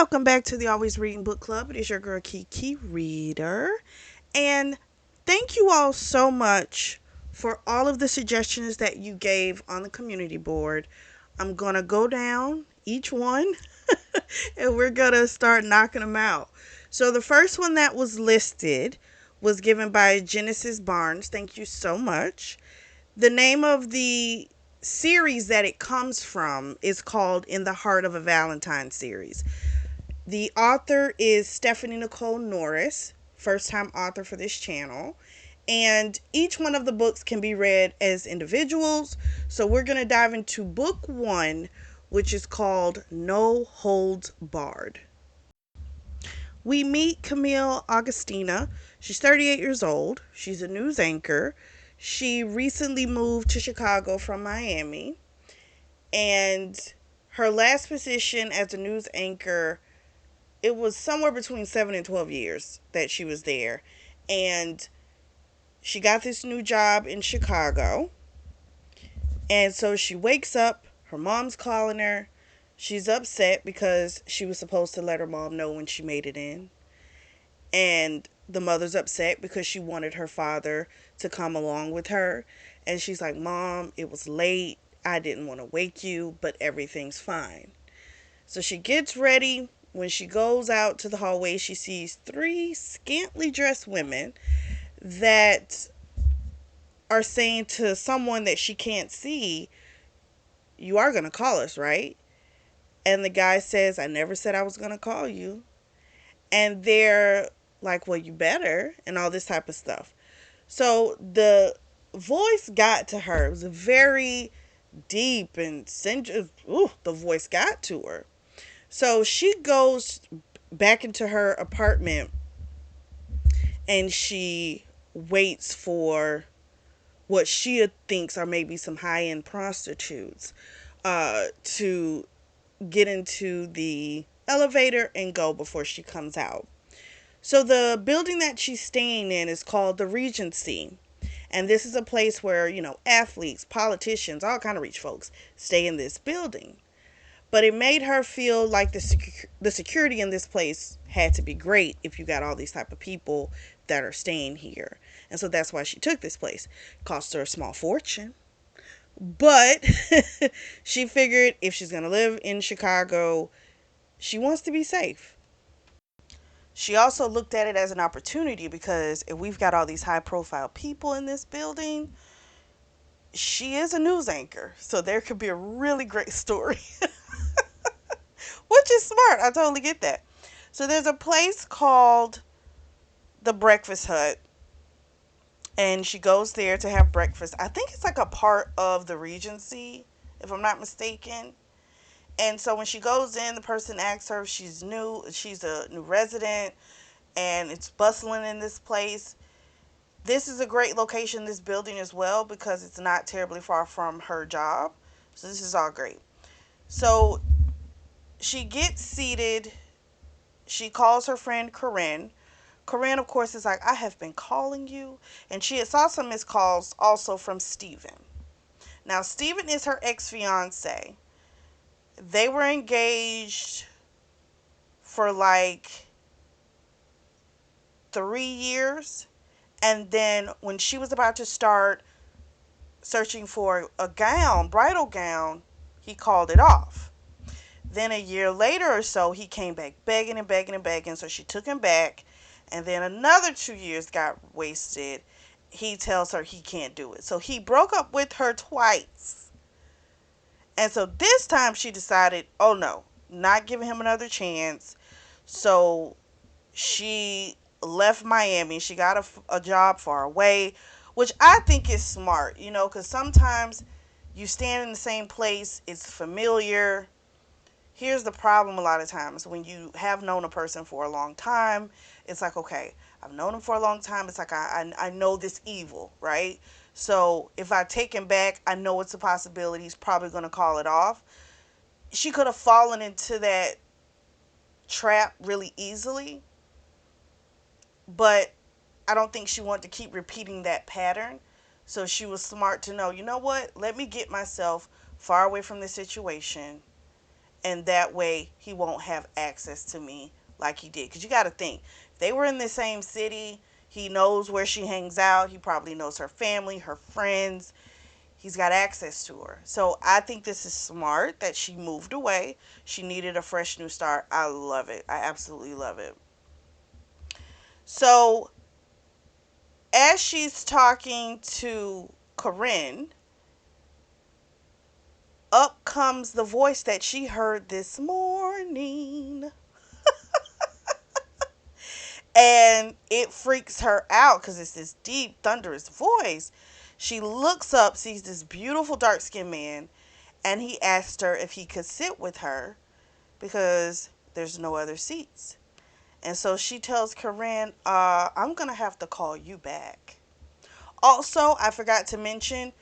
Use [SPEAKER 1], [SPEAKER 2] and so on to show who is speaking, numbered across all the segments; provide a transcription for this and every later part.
[SPEAKER 1] Welcome back to the Always Reading Book Club. It is your girl Kiki Reader. And thank you all so much for all of the suggestions that you gave on the community board. I'm going to go down each one and we're going to start knocking them out. So the first one that was listed was given by Genesis Barnes. Thank you so much. The name of the series that it comes from is called In the Heart of a Valentine series. The author is Stephanie Nicole Norris, first time author for this channel. And each one of the books can be read as individuals. So we're going to dive into book one, which is called No Holds Barred. We meet Camille Augustina. She's 38 years old. She's a news anchor. She recently moved to Chicago from Miami. And her last position as a news anchor, it was somewhere between 7 and 12 years that she was there. And she got this new job in Chicago. And so she wakes up, her mom's calling her. She's upset because she was supposed to let her mom know when she made it in. And the mother's upset because she wanted her father to come along with her. And she's like, Mom, it was late. I didn't want to wake you, but everything's fine. So she gets ready. When she goes out to the hallway, she sees three scantily dressed women that are saying to someone that she can't see, You are going to call us, right? And the guy says, I never said I was going to call you. And they're like, well, you better, and all this type of stuff. So the voice got to her. It was a very deep and the voice got to her. So she goes back into her apartment and she waits for what she thinks are maybe some high-end prostitutes to get into the elevator and go before she comes out. So the building that she's staying in is called the Regency. And this is a place where, athletes, politicians, all kind of rich folks stay in this building. But it made her feel like the security in this place had to be great if you got all these type of people that are staying here. And so that's why she took this place. It cost her a small fortune. But she figured if she's going to live in Chicago, she wants to be safe. She also looked at it as an opportunity because if we've got all these high profile people in this building, she is a news anchor. So there could be a really great story. Which is smart. I totally get that. So there's a place called the Breakfast Hut. And she goes there to have breakfast. I think it's like a part of the Regency, if I'm not mistaken. And so when she goes in, the person asks her if she's new. She's a new resident. And it's bustling in this place. This is a great location, this building as well, because it's not terribly far from her job. So this is all great. So she gets seated. She calls her friend Corinne. Corinne, of course, is like, I have been calling you. And she had saw some missed calls also from Steven. Now, Steven is her ex-fiance. They were engaged for like 3 years. And then when she was about to start searching for a gown, bridal gown, he called it off. Then a year later or so, he came back begging and begging and begging. So she took him back. And then another 2 years got wasted. He tells her he can't do it. So he broke up with her twice. And so this time she decided, oh no, not giving him another chance. So she left Miami. She got a job far away, which I think is smart, because sometimes you stand in the same place, it's familiar. Here's the problem a lot of times. When you have known a person for a long time, it's like, okay, I've known him for a long time. It's like I know this evil, right? So if I take him back, I know it's a possibility. He's probably going to call it off. She could have fallen into that trap really easily. But I don't think she wanted to keep repeating that pattern. So she was smart to know, you know what? Let me get myself far away from this situation. and that way he won't have access to me like he did. Because you got to think, if they were in the same city, he knows where she hangs out. He probably knows her family, her friends. He's got access to her. So I think this is smart that she moved away. She needed a fresh new start. I love it. I absolutely love it. So as she's talking to Corinne, up comes the voice that she heard this morning. And it freaks her out because it's this deep, thunderous voice. She looks up, sees this beautiful dark skinned man, and he asked her if he could sit with her because there's no other seats. And so she tells Corinne, I'm going to have to call you back. Also, I forgot to mention,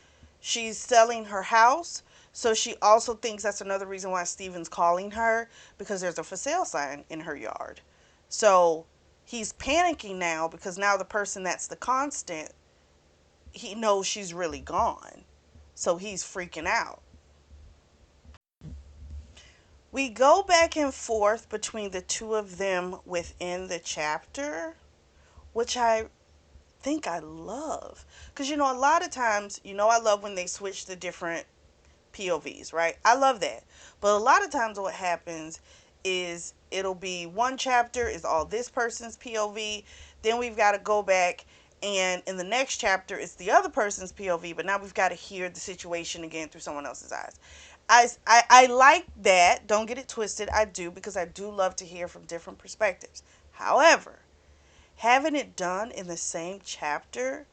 [SPEAKER 1] she's selling her house. So she also thinks that's another reason why Steven's calling her, because there's a for sale sign in her yard. So he's panicking now because now the person that's the constant, he knows she's really gone. So he's freaking out. We go back and forth between the two of them within the chapter, which I think I love. Because, a lot of times, I love when they switch the different POVs, right? I love that. But a lot of times what happens is it'll be one chapter is all this person's POV, then we've got to go back and in the next chapter it's the other person's POV, but now we've got to hear the situation again through someone else's eyes. I like that. Don't get it twisted. I do, because I do love to hear from different perspectives. However, having it done in the same chapter,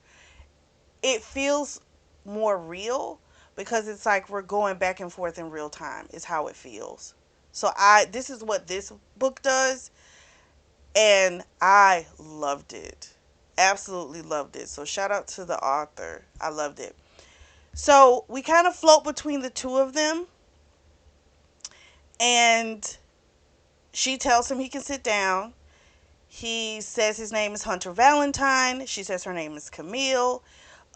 [SPEAKER 1] it feels more real because it's like we're going back and forth in real time is how it feels. So this is what this book does, and I loved it. Absolutely loved it. So shout out to the author. I loved it. So we kind of float between the two of them, and she tells him he can sit down. He says his name is Hunter Valentine. She says her name is Camille.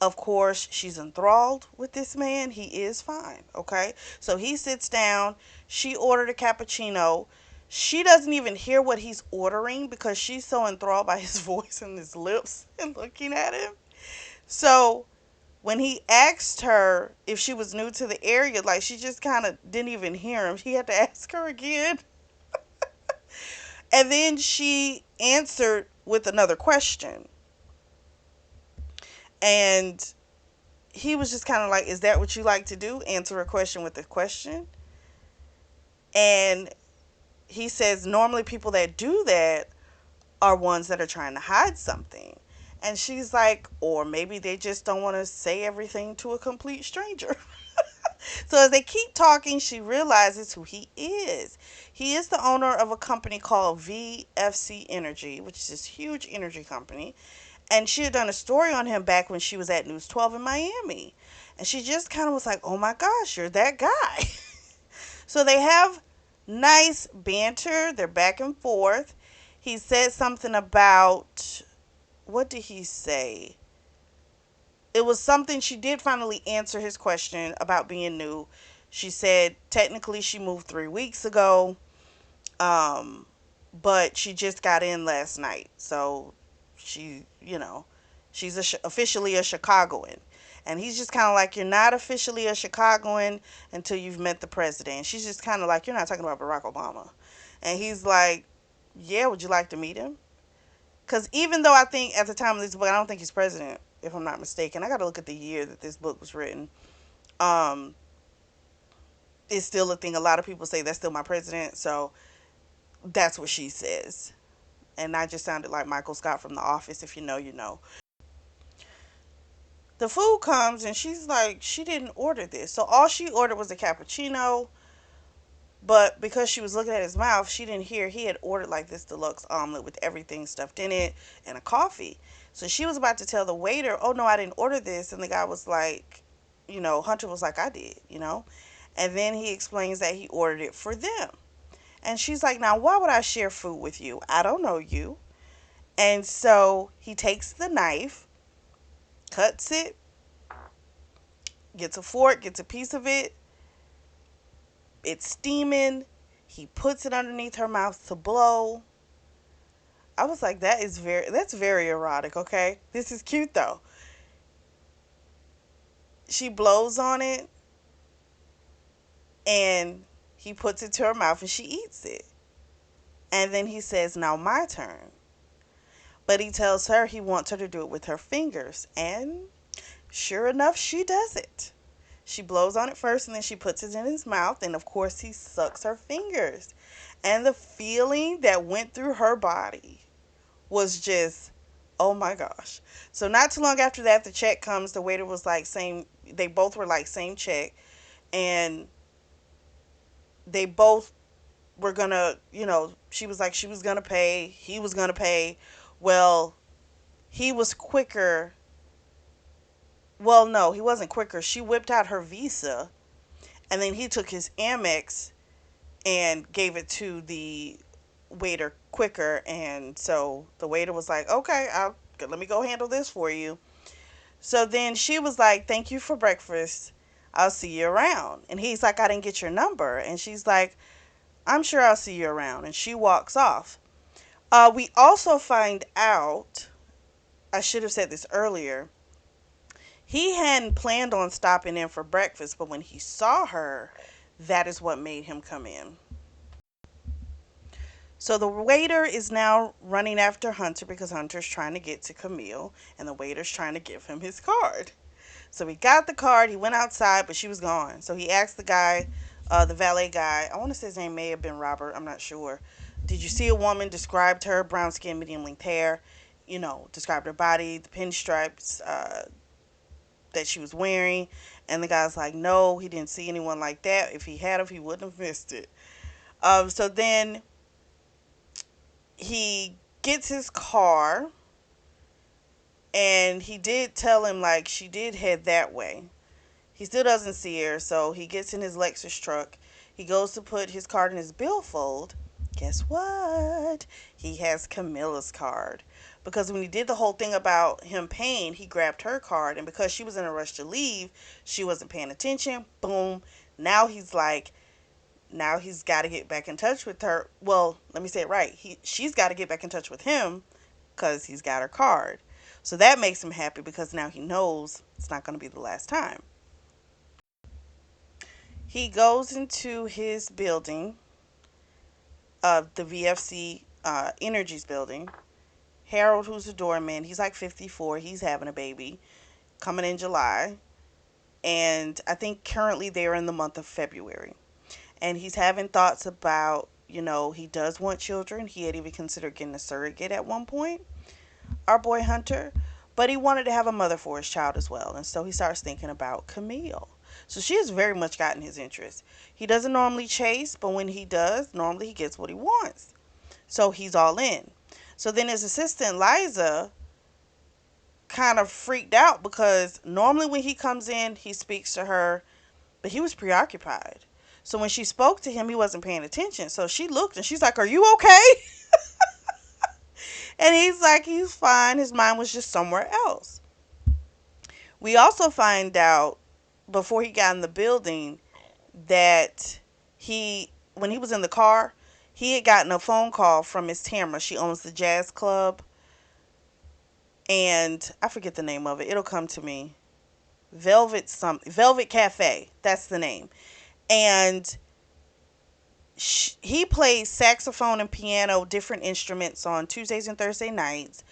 [SPEAKER 1] Of course, she's enthralled with this man. He is fine, okay? So he sits down. She ordered a cappuccino. She doesn't even hear what he's ordering because she's so enthralled by his voice and his lips and looking at him. So when he asked her if she was new to the area, like, she just kind of didn't even hear him. He had to ask her again. And then she answered with another question. And he was just kind of like, is that what you like to do? Answer a question with a question. And he says, normally people that do that are ones that are trying to hide something. And she's like, or maybe they just don't want to say everything to a complete stranger. So as they keep talking, she realizes who he is. He is the owner of a company called VFC Energy, which is this huge energy company. And she had done a story on him back when she was at News 12 in Miami. And she just kind of was like, oh my gosh, you're that guy. So they have nice banter. They're back and forth. He said something about, what did he say? It was something, she did finally answer his question about being new. She said technically she moved 3 weeks ago, um, but she just got in last night. So she's officially a Chicagoan. And he's just kind of like, you're not officially a Chicagoan until you've met the president. She's just kind of like, you're not talking about Barack Obama. And he's like, yeah, would you like to meet him? Because even though I think at the time of this book, I don't think he's president, if I'm not mistaken. I got to look at the year that this book was written. Um, it's still a thing. A lot of people say that's still my president. So that's what she says. And I just sounded like Michael Scott from The Office. If you know, you know. The food comes and she's like, she didn't order this. So all she ordered was a cappuccino. But because she was looking at his mouth, she didn't hear he had ordered like this deluxe omelet with everything stuffed in it and a coffee. So she was about to tell the waiter, oh no, I didn't order this. And the guy was like, Hunter was like, I did. And then he explains that he ordered it for them. And she's like, now why would I share food with you? I don't know you. And so he takes the knife, cuts it, gets a fork, gets a piece of it. It's steaming. He puts it underneath her mouth to blow. I was like, that's very erotic, okay? This is cute though. She blows on it and he puts it to her mouth and she eats it. And then he says, now my turn. But he tells her he wants her to do it with her fingers. And sure enough, she does it. She blows on it first and then she puts it in his mouth. And of course, he sucks her fingers. And the feeling that went through her body was just, oh my gosh. So not too long after that, the check comes. The waiter was like, same, they both were like, same check. And they both were gonna, she was like, she was gonna pay, he was gonna pay. Well, he was quicker. Well, no, he wasn't quicker. She whipped out her Visa and then he took his Amex and gave it to the waiter quicker. And so the waiter was like, okay, let me go handle this for you. So then she was like, thank you for breakfast. I'll see you around. And he's like, I didn't get your number. And she's like, I'm sure I'll see you around. And she walks off. We also find out, I should have said this earlier, he hadn't planned on stopping in for breakfast, but when he saw her, that is what made him come in. So the waiter is now running after Hunter because Hunter's trying to get to Camille and the waiter's trying to give him his card. So he got the card, he went outside, but she was gone. So he asked the guy, the valet guy, I want to say his name may have been Robert, I'm not sure. Did you see a woman? Described her, brown skin, medium length hair, described her body, the pinstripes that she was wearing. And the guy's like, no, he didn't see anyone like that. If he had, he wouldn't have missed it. So then he gets his car and he did tell him like she did head that way. He still doesn't see her, so he gets in his Lexus truck. He goes to put his card in his billfold. Guess what? He has Camilla's card. Because when he did the whole thing about him paying, he grabbed her card, and because she was in a rush to leave, she wasn't paying attention. Boom. Now he's like, now he's got to get back in touch with her. Well, let me say it right. She's got to get back in touch with him because he's got her card. So that makes him happy because now he knows it's not going to be the last time. He goes into his building, the VFC Energies building. Harold, who's the doorman, he's like 54. He's having a baby coming in July. And I think currently they're in the month of February. And he's having thoughts about, he does want children. He had even considered getting a surrogate at one point, our boy Hunter. But he wanted to have a mother for his child as well. And so he starts thinking about Camille. So she has very much gotten his interest. He doesn't normally chase, but when he does, normally he gets what he wants. So he's all in. So then his assistant, Liza, kind of freaked out because normally when he comes in, he speaks to her, but he was preoccupied. So when she spoke to him, he wasn't paying attention. So she looked and she's like, are you okay? And he's like, he's fine. His mind was just somewhere else. We also find out before he got in the building that when he was in the car, he had gotten a phone call from Miss Tamara. She owns the jazz club. And I forget the name of it. It'll come to me. Velvet Cafe. That's the name. And he plays saxophone and piano, different instruments on Tuesdays and Thursday nights.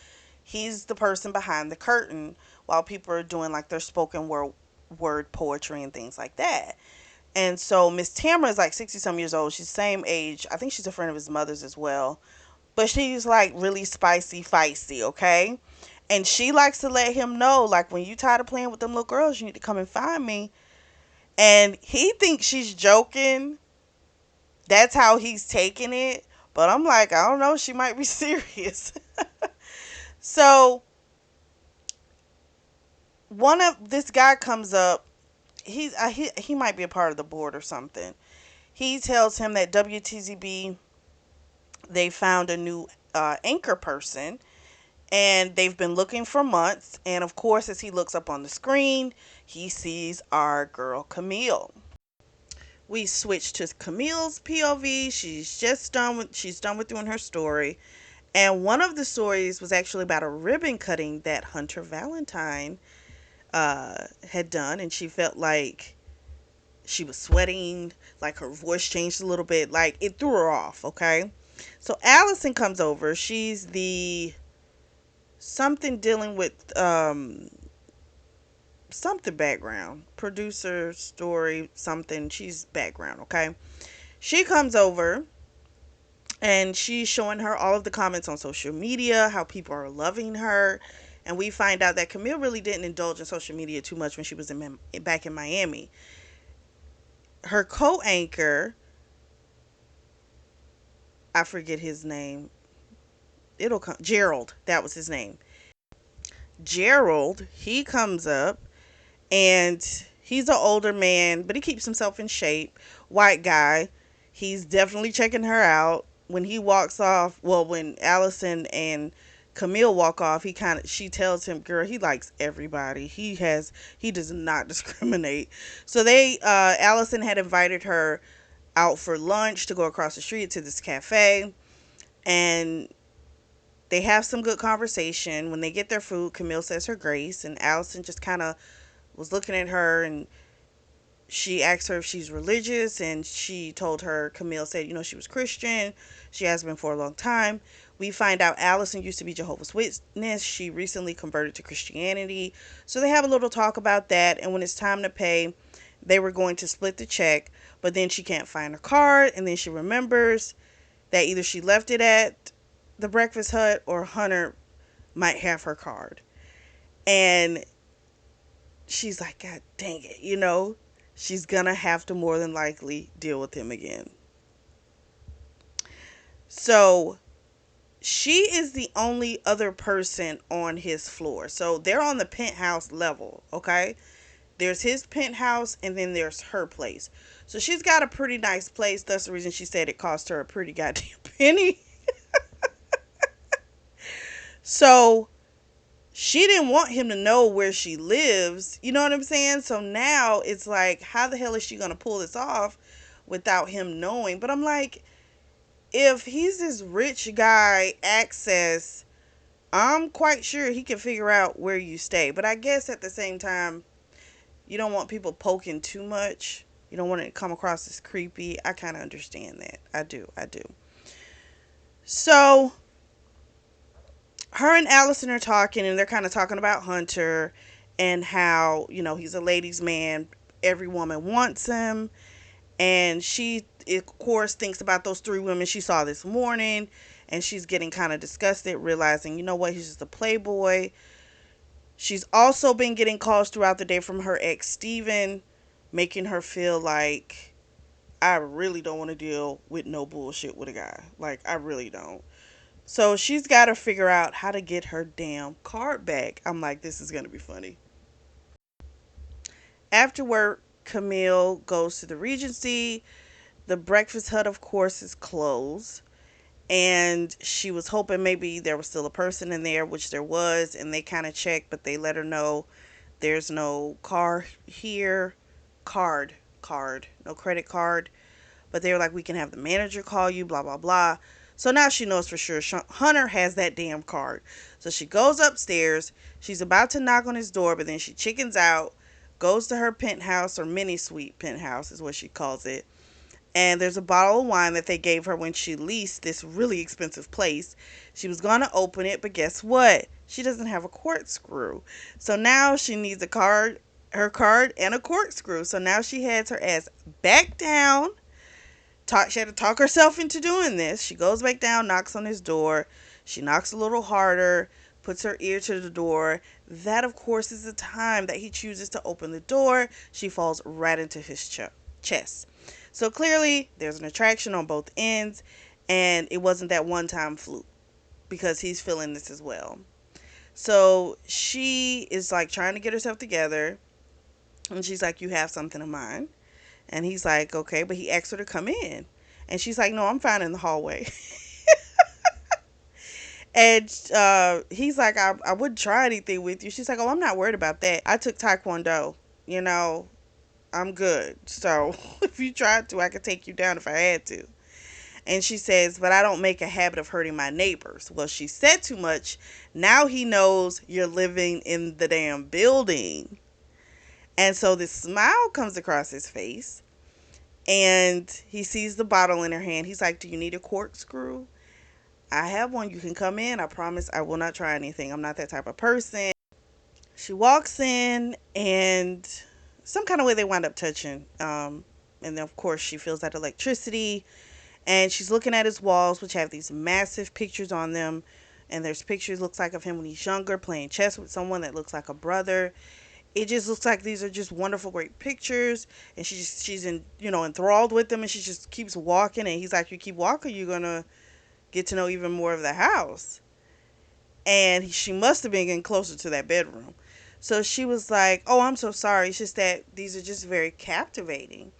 [SPEAKER 1] He's the person behind the curtain while people are doing like their spoken word poetry and things like that. And so Miss Tamara is like 60 some years old. She's the same age. I think she's a friend of his mother's as well. But she's like really spicy, feisty, okay? And she likes to let him know, like, when you tired of playing with them little girls, you need to come and find me. And he thinks she's joking. That's how he's taking it. But I'm like, I don't know. She might be serious. So this guy comes up. He might be a part of the board or something. He tells him that WTZB, they found a new anchor person. And they've been looking for months. And of course, as he looks up on the screen, he sees our girl Camille. We switch to Camille's POV. She's done with doing her story. And one of the stories was actually about a ribbon cutting that Hunter Valentine had done, and she felt like she was sweating, like her voice changed a little bit, like it threw her off, okay? So Allison comes over. She's the something dealing with something background, producer, story, something. She's background, okay? She comes over and she's showing her all of the comments on social media, how people are loving her. And we find out that Camille really didn't indulge in social media too much when she was back in Miami. Her co-anchor, I forget his name. It'll come. Gerald, that was his name. Gerald, he comes up and he's an older man, but he keeps himself in shape. White guy. He's definitely checking her out. When he walks off, well, when Allison and Camille walk off, she tells him, "Girl, he likes everybody. He does not discriminate." So Allison had invited her out for lunch to go across the street to this cafe, and they have some good conversation. When they get their food, Camille says her grace, and Allison just kind of was looking at her, and she asked her if she's religious, and she told her, Camille said, she was Christian. She has been for a long time. We find out Allison used to be Jehovah's Witness. She recently converted to Christianity. So they have a little talk about that, and when it's time to pay, they were going to split the check, but then she can't find her card, and then she remembers that either she left it at the breakfast hut or Hunter might have her card. And she's like, God dang it. She's gonna have to more than likely deal with him again. So she is the only other person on his floor. So they're on the penthouse level, okay? There's his penthouse and then there's her place. So she's got a pretty nice place. That's the reason she said it cost her a pretty goddamn penny. So she didn't want him to know where she lives. You know what I'm saying? So now it's like, how the hell is she going to pull this off without him knowing? But I'm like, if he's this rich guy access, I'm quite sure he can figure out where you stay. But I guess at the same time, you don't want people poking too much. You don't want it to come across as creepy. I kind of understand that. I do. I do. So her and Allison are talking, and they're kind of talking about Hunter and how, he's a ladies' man. Every woman wants him. And she, of course, thinks about those three women she saw this morning. And she's getting kind of disgusted, realizing, you know what, he's just a playboy. She's also been getting calls throughout the day from her ex, Steven, making her feel like, I really don't want to deal with no bullshit with a guy. Like, I really don't. So she's got to figure out how to get her damn card back. I'm like, this is going to be funny. After work, Camille goes to the Regency. The breakfast hut, of course, is closed. And she was hoping maybe there was still a person in there, which there was. And they kind of checked, but they let her know there's no car here. No credit card. But they were like, we can have the manager call you, blah, blah, blah. So now she knows for sure Hunter has that damn card. So she goes upstairs. She's about to knock on his door, but then she chickens out, goes to her penthouse, or mini suite penthouse is what she calls it. And there's a bottle of wine that they gave her when she leased this really expensive place. She was going to open it, but guess what? She doesn't have a corkscrew. So now she needs her card, and a corkscrew. So now she heads her ass back down. She had to talk herself into doing this. She goes back down, knocks on his door. She knocks a little harder, puts her ear to the door. That, of course, is the time that he chooses to open the door. She falls right into his chest. So clearly, there's an attraction on both ends, and it wasn't that one-time fluke because he's feeling this as well. So she is like trying to get herself together, and she's like, you have something in mind? And he's like, okay, but he asked her to come in. And she's like, no, I'm fine in the hallway. And he's like, I wouldn't try anything with you. She's like, oh, I'm not worried about that. I took Taekwondo, you know. I'm good. So if you tried to, I could take you down if I had to. And she says, but I don't make a habit of hurting my neighbors. Well, she said too much. Now he knows you're living in the damn building. And so this smile comes across his face. And he sees the bottle in her hand. He's like, do you need a corkscrew? I have one. You can come in. I promise I will not try anything. I'm not that type of person. She walks in, and some kind of way they wind up touching. And then, of course, she feels that electricity. And she's looking at his walls, which have these massive pictures on them. And there's pictures, looks like, of him when he's younger, playing chess with someone that looks like a brother. It just looks like these are just wonderful, great pictures. And she's in, enthralled with them. And she just keeps walking. And he's like, you keep walking, you're going to get to know even more of the house. And she must have been getting closer to that bedroom. So she was like, oh, I'm so sorry. It's just that these are just very captivating.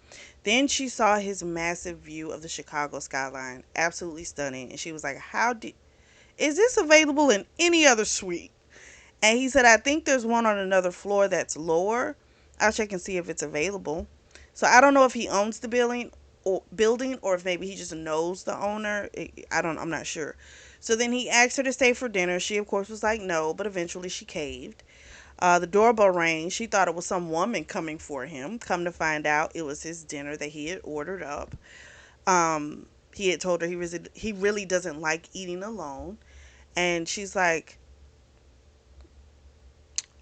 [SPEAKER 1] Then she saw his massive view of the Chicago skyline. Absolutely stunning. And she was like, is this available in any other suite? And he said, I think there's one on another floor that's lower. I'll check and see if it's available. So I don't know if he owns the building or if maybe he just knows the owner. I'm not sure. So then he asked her to stay for dinner. She of course was like no, but eventually she caved. The doorbell rang. She thought it was some woman coming for him. Come to find out, it was his dinner that he had ordered up. He had told her he really doesn't like eating alone, and she's like,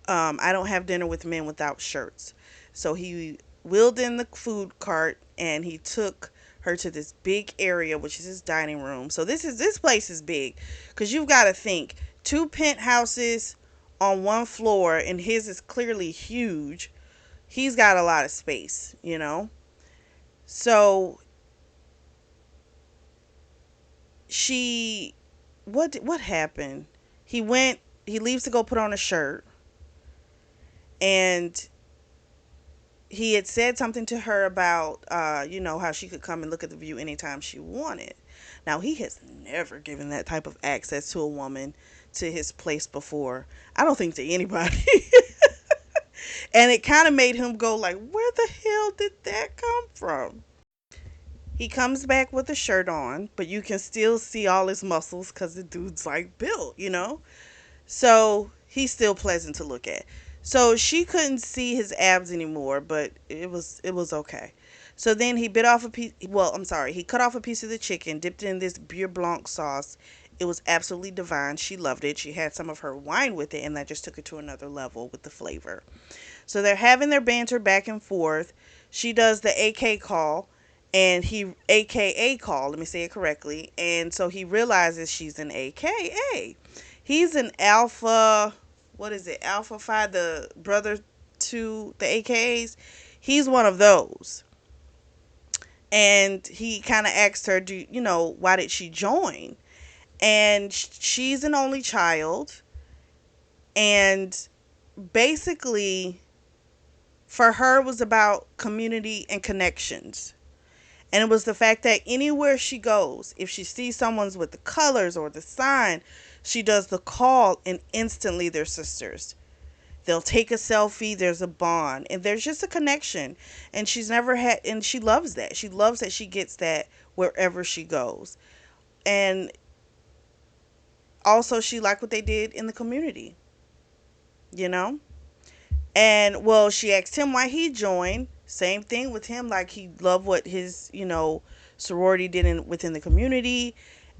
[SPEAKER 1] I don't have dinner with men without shirts. So he wheeled in the food cart and he took her to this big area, which is his dining room. So this place is big, because you've got to think, two penthouses on one floor, and his is clearly huge. He's got a lot of space. So she, what happened? He leaves to go put on a shirt, and he had said something to her about, how she could come and look at the view anytime she wanted. Now, he has never given that type of access to a woman to his place before. I don't think to anybody. And it kind of made him go like, where the hell did that come from? He comes back with a shirt on, but you can still see all his muscles because the dude's like built. So he's still pleasant to look at. So she couldn't see his abs anymore, but it was okay. So then he bit off a piece. Well, I'm sorry. He cut off a piece of the chicken, dipped it in this beurre blanc sauce. It was absolutely divine. She loved it. She had some of her wine with it, and that just took it to another level with the flavor. So they're having their banter back and forth. She does the AK call, and he AKA call. Let me say it correctly. And so he realizes she's an AKA. He's an alpha. What is it? Alpha Phi, the brother to the AKAs. He's one of those. And he kind of asked her, why did she join? And she's an only child. And basically, for her, it was about community and connections. And it was the fact that anywhere she goes, if she sees someone's with the colors or the sign, she does the call, and instantly they're sisters. They'll take a selfie, there's a bond, and there's just a connection. And she loves that. She loves that she gets that wherever she goes. And also, she liked what they did in the community, you know? And well, she asked him why he joined. Same thing with him, like he loved what his, sorority did within the community,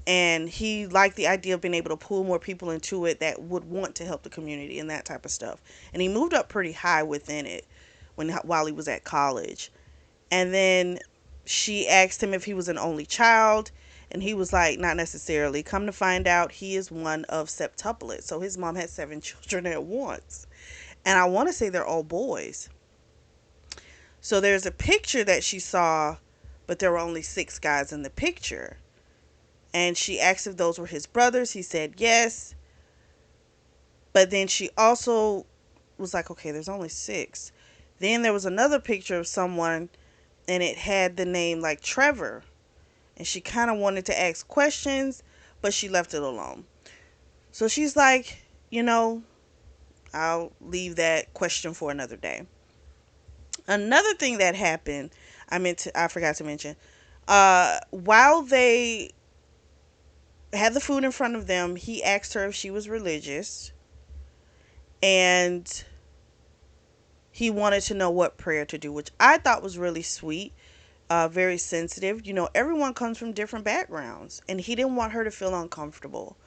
[SPEAKER 1] and he liked the idea of being able to pull more people into it that would want to help the community and that type of stuff. And he moved up pretty high within it while he was at college. And then she asked him if he was an only child, and he was like, not necessarily. Come to find out, he is one of septuplets. So his mom had 7 children at once. And I want to say they're all boys. So there's a picture that she saw, but there were only 6 guys in the picture. And she asked if those were his brothers. He said yes. But then she also was like, okay, there's only 6. Then there was another picture of someone, and it had the name like Trevor. And she kind of wanted to ask questions, but she left it alone. So she's like, I'll leave that question for another day. Another thing that happened, I forgot to mention, while they had the food in front of them, he asked her if she was religious, and he wanted to know what prayer to do, which I thought was really sweet, very sensitive. Everyone comes from different backgrounds, and he didn't want her to feel uncomfortable.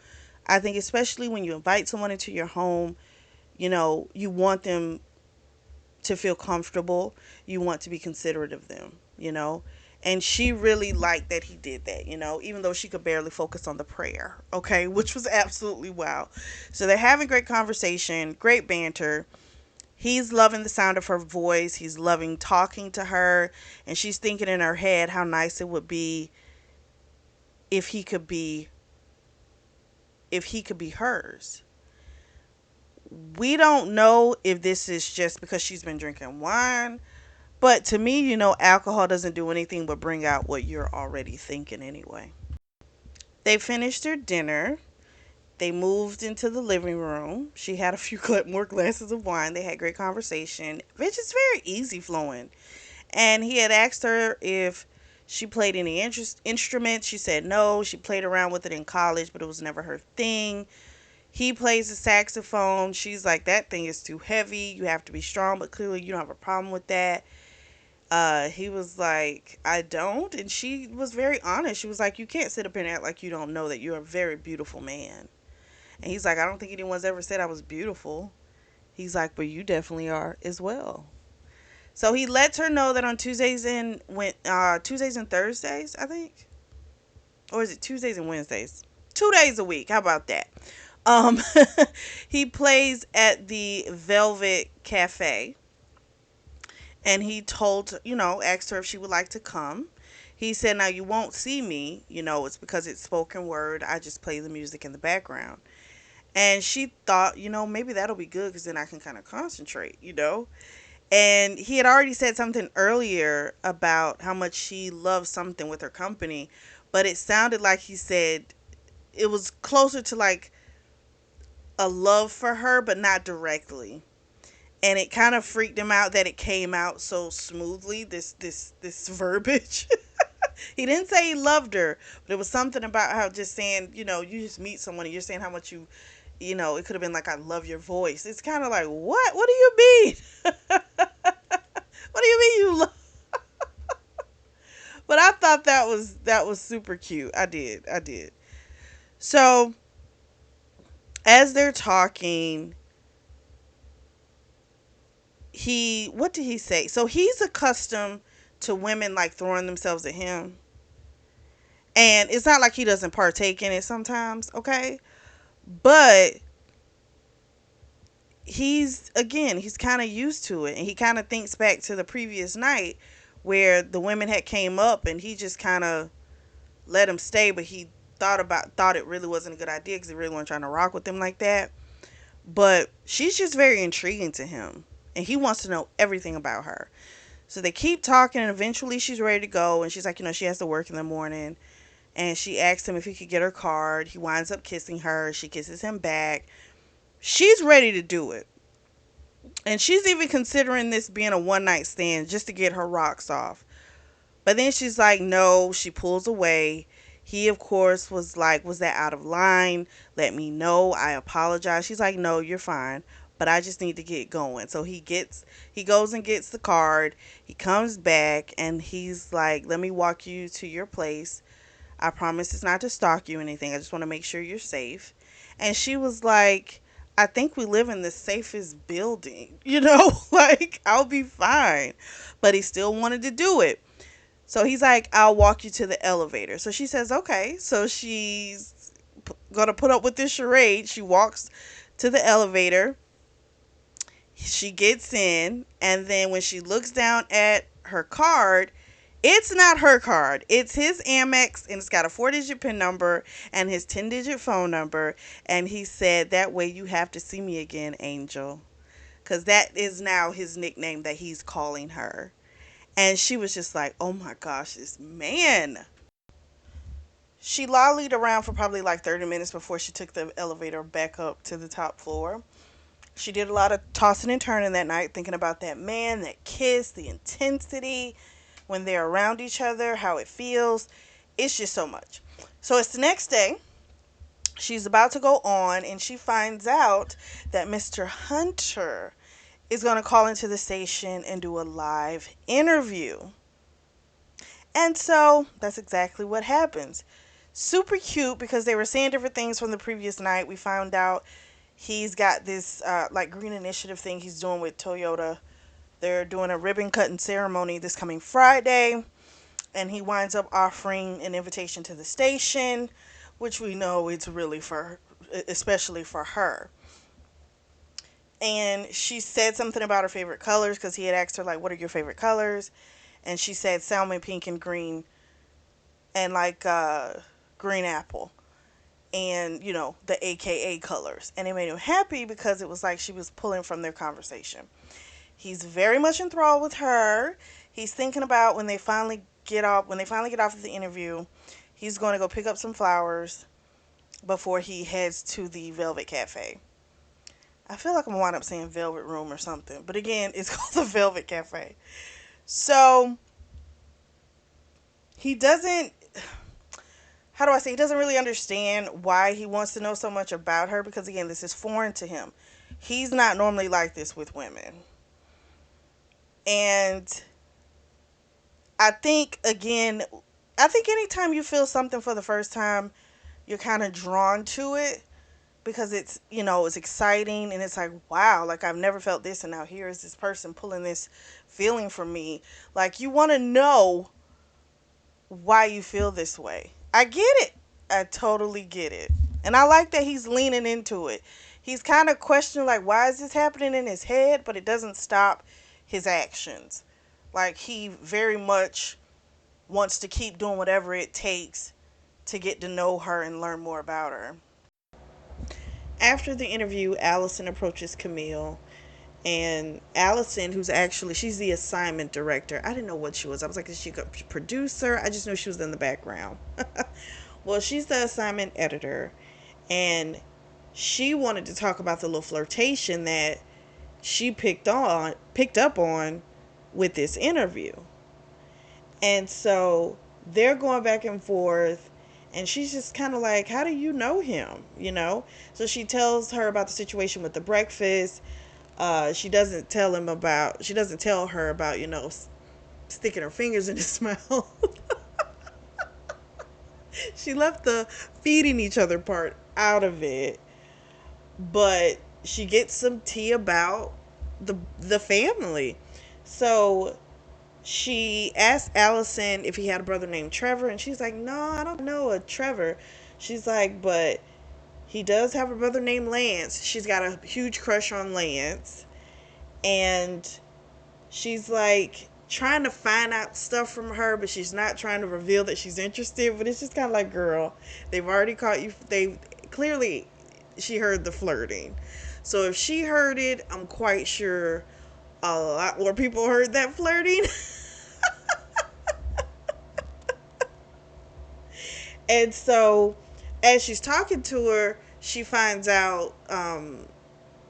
[SPEAKER 1] I think especially when you invite someone into your home, you want them to feel comfortable. You want to be considerate of them. And she really liked that he did that, even though she could barely focus on the prayer, okay, which was absolutely wow. So they're having great conversation, great banter. He's loving the sound of her voice. He's loving talking to her. And she's thinking in her head how nice it would be if he could be hers. We don't know if this is just because she's been drinking wine, but to me, alcohol doesn't do anything but bring out what you're already thinking anyway. They finished their dinner. They moved into the living room. She had a few more glasses of wine. They had great conversation, which is very easy flowing. And he had asked her if she played any instruments. She said no. She played around with it in college, but it was never her thing. He plays the saxophone. She's like, that thing is too heavy. You have to be strong, but clearly you don't have a problem with that. He was like, I don't. And she was very honest. She was like, you can't sit up here and act like you don't know that you're a very beautiful man. And he's like, I don't think anyone's ever said I was beautiful. He's like, but you definitely are as well. So he lets her know that on Tuesdays and Thursdays, I think, or is it Tuesdays and Wednesdays? 2 days a week. How about that? Um, he plays at the Velvet Cafe, and he asked her if she would like to come. He said, now you won't see me, it's because it's spoken word. I just play the music in the background. And she thought, maybe that'll be good because then I can kind of concentrate. And he had already said something earlier about how much she loves something with her company, but it sounded like he said it was closer to like a love for her, but not directly. And it kind of freaked him out that it came out so smoothly, this verbiage. He didn't say he loved her, but it was something about how just saying, you just meet someone and you're saying how much it could have been like, I love your voice. It's kind of like, what do you mean? What do you mean you love? But I thought that was super cute. I did. So as they're talking, what did he say? So he's accustomed to women like throwing themselves at him. And it's not like he doesn't partake in it sometimes, okay? But he's kind of used to it, and he kind of thinks back to the previous night where the women had came up and he just kind of let him stay, but he thought it really wasn't a good idea because he really wasn't trying to rock with them like that. But she's just very intriguing to him, and he wants to know everything about her. So they keep talking, and eventually she's ready to go, and she's like, she has to work in the morning. And she asks him if he could get her card. He winds up kissing her. She kisses him back. She's ready to do it. And she's even considering this being a one night stand just to get her rocks off. But then she's like, no, she pulls away. He, of course, was like, was that out of line? Let me know. I apologize. She's like, no, you're fine. But I just need to get going. So he goes and gets the card. He comes back and he's like, let me walk you to your place. I promise it's not to stalk you or anything. I just want to make sure you're safe. And she was like, I think we live in the safest building, like I'll be fine. But he still wanted to do it. So he's like, I'll walk you to the elevator. So she says, okay. So she's going to put up with this charade. She walks to the elevator. She gets in. And then when she looks down at her card, it's not her card. It's his Amex, and it's got a 4-digit PIN number and his 10-digit phone number. And he said, that way you have to see me again, Angel. Because that is now his nickname that he's calling her. And she was just like, oh my gosh, this man. She lollied around for probably like 30 minutes before she took the elevator back up to the top floor. She did a lot of tossing and turning that night, thinking about that man, that kiss, the intensity when they're around each other, how it feels. It's just so much. So it's the next day. She's about to go on, and she finds out that Mr. Hunter is going to call into the station and do a live interview. And so that's exactly what happens. Super cute because they were saying different things from the previous night. We found out he's got this like green initiative thing he's doing with Toyota. They're doing a ribbon cutting ceremony this coming Friday, and he winds up offering an invitation to the station, which we know it's really for, especially for her. And she said something about her favorite colors because he had asked her like, "What are your favorite colors?" And she said salmon, pink, and green, and like green apple, and the AKA colors. And it made him happy because it was like she was pulling from their conversation. He's very much enthralled with her. He's thinking about when they finally get off of the interview, he's going to go pick up some flowers before he heads to the Velvet Cafe. I feel like I'm gonna wind up saying Velvet Room or something, but again, it's called the Velvet Cafe. So he doesn't. How do I say? He doesn't really understand why he wants to know so much about her because again, this is foreign to him. He's not normally like this with women, and I think again, I think anytime you feel something for the first time, you're kind of drawn to it because it's exciting and it's like, wow, like I've never felt this and now here is this person pulling this feeling from me. Like you want to know why you feel this way. I get it. I totally get it. And I like that he's leaning into it. He's kind of questioning like why is this happening in his head, but it doesn't stop his actions. Like he very much wants to keep doing whatever it takes to get to know her and learn more about her. After the interview, Allison approaches Camille, and Allison, who's actually she's the assignment director. I didn't know what she was. I was like, is she a producer? I just knew she was in the background. Well, she's the assignment editor, and she wanted to talk about the little flirtation that she picked up on with this interview. And so they're going back and forth, and she's just kind of like, how do you know him? So she tells her about the situation with the breakfast. She doesn't tell her about sticking her fingers in his mouth. She left the feeding each other part out of it, but she gets some tea about the family. So she asked Allison if he had a brother named Trevor, and she's like, no, I don't know a Trevor. She's like, but he does have a brother named Lance. She's got a huge crush on Lance, and she's like trying to find out stuff from her, but she's not trying to reveal that she's interested. But it's just kind of like, girl, they've already caught you. They clearly, she heard the flirting. So if she heard it, I'm quite sure a lot more people heard that flirting. And so as she's talking to her, she finds out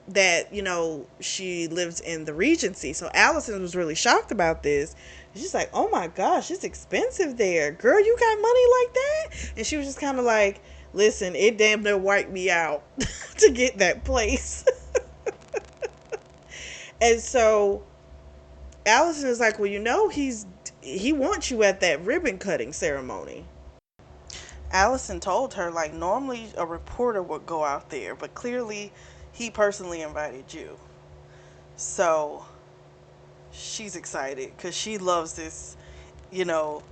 [SPEAKER 1] that she lives in the Regency. So Allison was really shocked about this. She's like, oh my gosh, it's expensive there, girl, you got money like that? And she was just kind of like, listen, it damn near wiped me out to get that place. And so Allison is like, well, he wants you at that ribbon cutting ceremony. Allison told her like normally a reporter would go out there, but clearly he personally invited you. So she's excited because she loves this, you know,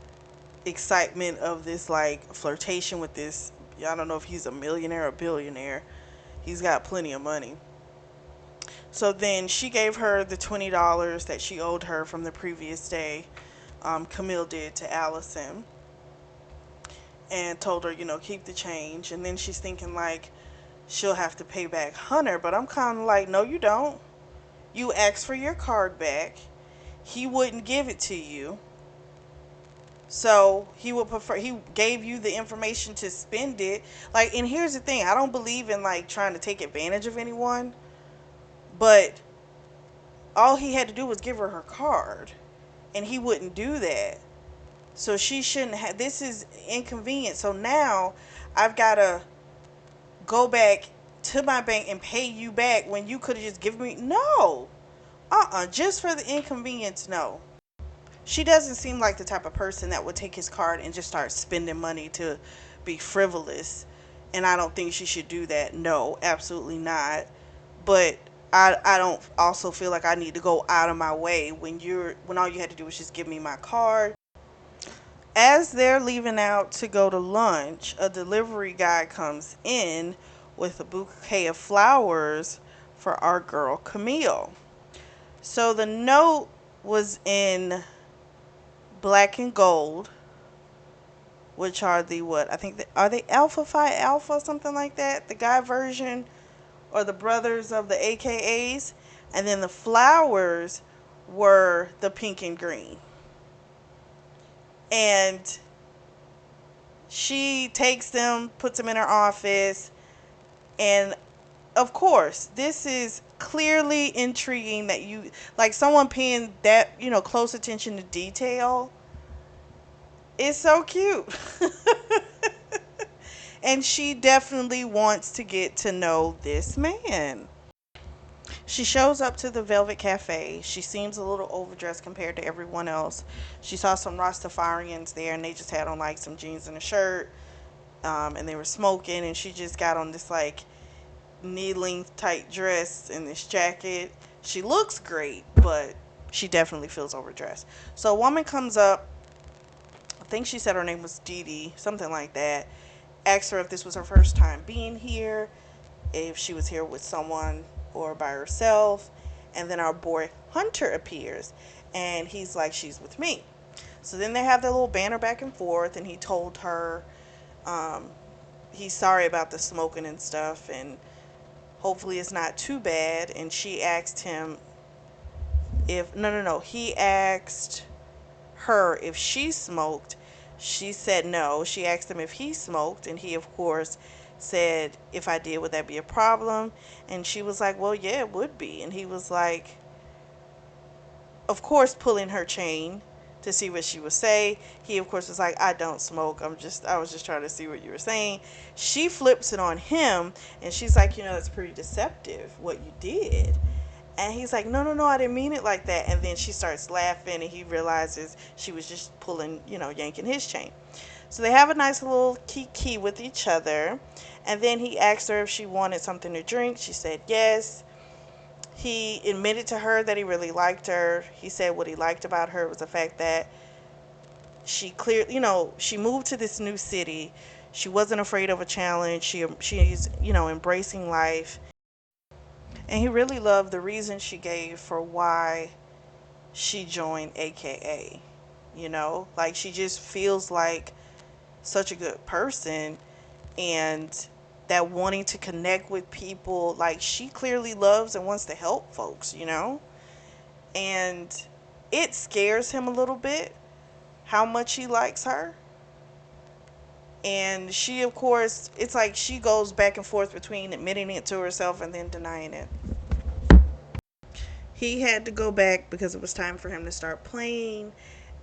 [SPEAKER 1] excitement of this like flirtation with this. I don't know if he's a millionaire or billionaire. He's got plenty of money. So then she gave her the $20 that she owed her from the previous day. Camille did to Allison, and told her, keep the change. And then she's thinking like she'll have to pay back Hunter, but I'm kind of like, no, you don't. You asked for your card back. He wouldn't give it to you. So he gave you the information to spend it. Like, and here's the thing, I don't believe in like trying to take advantage of anyone. But all he had to do was give her her card, and he wouldn't do that. So she shouldn't have. This is inconvenient. So now I've got to go back to my bank and pay you back when you could have just given me. No. Just for the inconvenience, no. She doesn't seem like the type of person that would take his card and just start spending money to be frivolous. And I don't think she should do that. No, absolutely not. But I don't also feel like I need to go out of my way when all you had to do was just give me my card. As they're leaving out to go to lunch, a delivery guy comes in with a bouquet of flowers for our girl Camille. So the note was in black and gold, which are the what? I think are they Alpha Phi Alpha, something like that? The guy version or the brothers of the AKAs. And then the flowers were the pink and green. And she takes them, puts them in her office, and of course, this is clearly intriguing that you like someone paying that, close attention to detail. It's so cute. And she definitely wants to get to know this man. She shows up to the Velvet Cafe. She seems a little overdressed compared to everyone else. She saw some Rastafarians there, and they just had on like some jeans and a shirt, and they were smoking. And she just got on this like knee-length tight dress and this jacket. She looks great, but she definitely feels overdressed. So a woman comes up. I think she said her name was Dee Dee, something like that. Asked her if this was her first time being here, if she was here with someone or by herself. And then our boy Hunter appears, and he's like, she's with me. So then they have their little banter back and forth, and he told her he's sorry about the smoking and stuff, and hopefully it's not too bad. And she asked him if no, he asked her if she smoked. She said no. She asked him if he smoked, and he of course said, if I did, would that be a problem? And she was like, well, yeah, it would be. And he was like, of course, pulling her chain to see what she would say. He of course was like, I don't smoke, I was just trying to see what you were saying. She flips it on him, and she's like, that's pretty deceptive what you did. And he's like, no, I didn't mean it like that. And then she starts laughing, and he realizes she was just pulling, yanking his chain. So they have a nice little kiki with each other. And then he asked her if she wanted something to drink. She said yes. He admitted to her that he really liked her. He said what he liked about her was the fact that she moved to this new city. She wasn't afraid of a challenge. She's embracing life. And he really loved the reason she gave for why she joined AKA. Like she just feels like such a good person, and that wanting to connect with people, like she clearly loves and wants to help folks. And it scares him a little bit how much he likes her. And she, of course, it's like she goes back and forth between admitting it to herself and then denying it. He had to go back because it was time for him to start playing.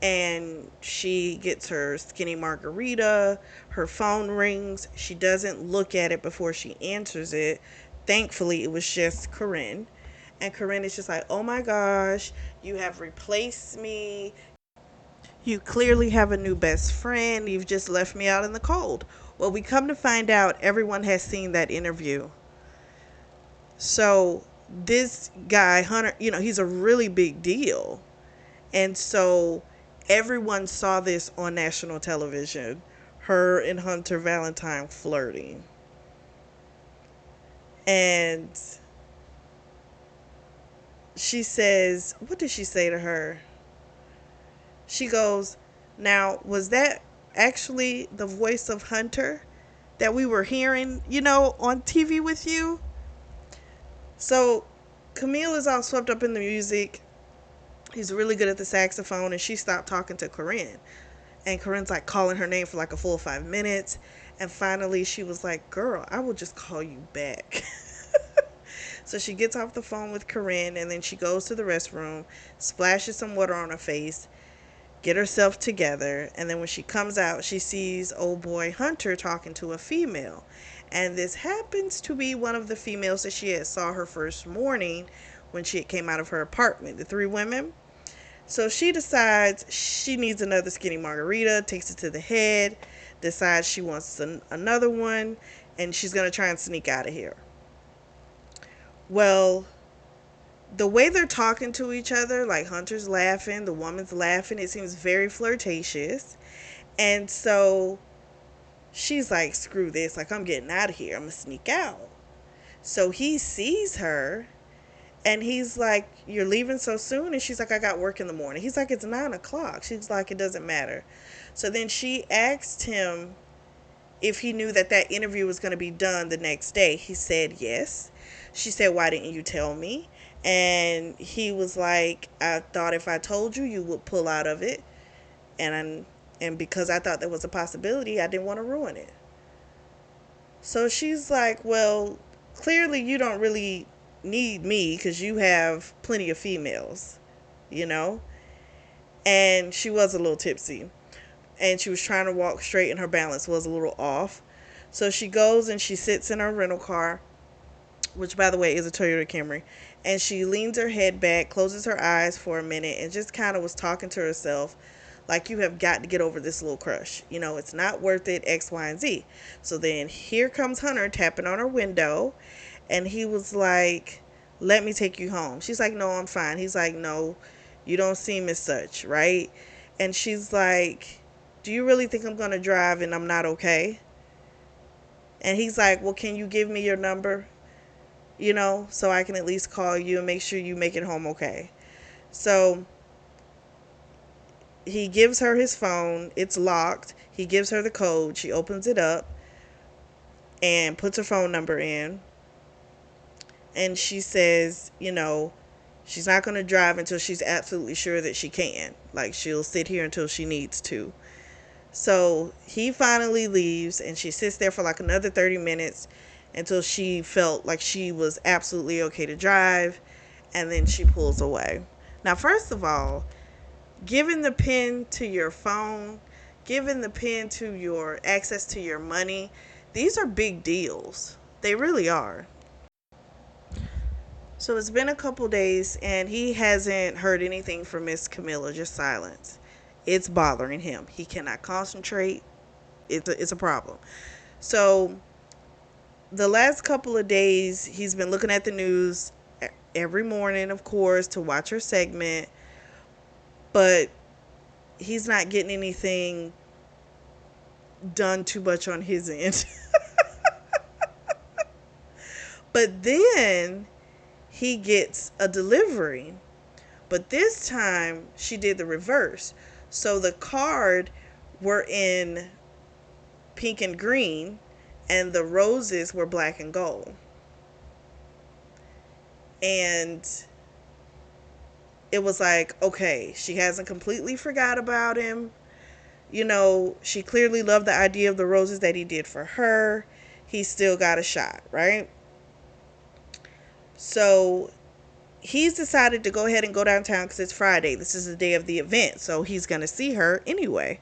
[SPEAKER 1] And she gets her skinny margarita. Her phone rings. She doesn't look at it before she answers it. Thankfully, it was just Corinne. And Corinne is just like, oh my gosh, you have replaced me. You clearly have a new best friend. You've just left me out in the cold. Well, we come to find out everyone has seen that interview. So this guy, Hunter, he's a really big deal. And so everyone saw this on national television. Her and Hunter Valentine flirting. And she says, what did she say to her? She goes, now, was that actually the voice of Hunter that we were hearing, on TV with you? So Camille is all swept up in the music. He's really good at the saxophone, and she stopped talking to Corinne. And Corinne's like calling her name for like a full 5 minutes. And finally she was like, girl, I will just call you back. So she gets off the phone with Corinne and then she goes to the restroom, splashes some water on her face, get herself together, and then when she comes out, she sees old boy Hunter talking to a female. And this happens to be one of the females that she had saw her first morning when she came out of her apartment, the three women. So she decides she needs another skinny margarita, takes it to the head, decides she wants another one, and she's going to try and sneak out of here. Well, the way they're talking to each other, like Hunter's laughing, the woman's laughing, it seems very flirtatious. And so she's like, screw this, like, I'm getting out of here, I'm gonna sneak out. So he sees her and he's like, you're leaving so soon? And she's like, I got work in the morning. He's like, it's 9 o'clock. She's like, it doesn't matter. So then she asked him if he knew that that interview was going to be done the next day. He said yes. She said, why didn't you tell me? And he was like, I thought if I told you, you would pull out of it. And because I thought there was a possibility, I didn't want to ruin it. So she's like, well, clearly you don't really need me because you have plenty of females, you know? And she was a little tipsy. And she was trying to walk straight and her balance was a little off. So she goes and she sits in her rental car, which by the way is a Toyota Camry. And she leans her head back, closes her eyes for a minute, and just kind of was talking to herself like, you have got to get over this little crush. You know, it's not worth it, X, Y, and Z. So then here comes Hunter tapping on her window. And he was like, let me take you home. She's like, no, I'm fine. He's like, no, you don't seem as such, right? And she's like, do you really think I'm going to drive and I'm not okay? And he's like, well, can you give me your number? You know, so I can at least call you and make sure you make it home okay. So he gives her his phone. It's locked. He gives her the code. She opens it up and puts her phone number in. And she says, you know, she's not going to drive until she's absolutely sure that she can. Like, she'll sit here until she needs to. So he finally leaves and she sits there for like another 30 minutes until she felt like she was absolutely okay to drive. And then she pulls away. Now, first of all, giving the pin to your phone, giving the pin to your access to your money, these are big deals. They really are. So it's been a couple days and he hasn't heard anything from Miss Camilla, just silence. It's bothering him. He cannot concentrate. It's a problem. So the last couple of days, he's been looking at the news every morning, of course, to watch her segment. But he's not getting anything done too much on his end. But then he gets a delivery. But this time she did the reverse. So the card were in pink and green and the roses were black and gold. And it was like, okay, she hasn't completely forgot about him. You know, she clearly loved the idea of the roses that he did for her. He still got a shot, right? So he's decided to go ahead and go downtown because it's Friday. This is the day of the event. So he's going to see her anyway.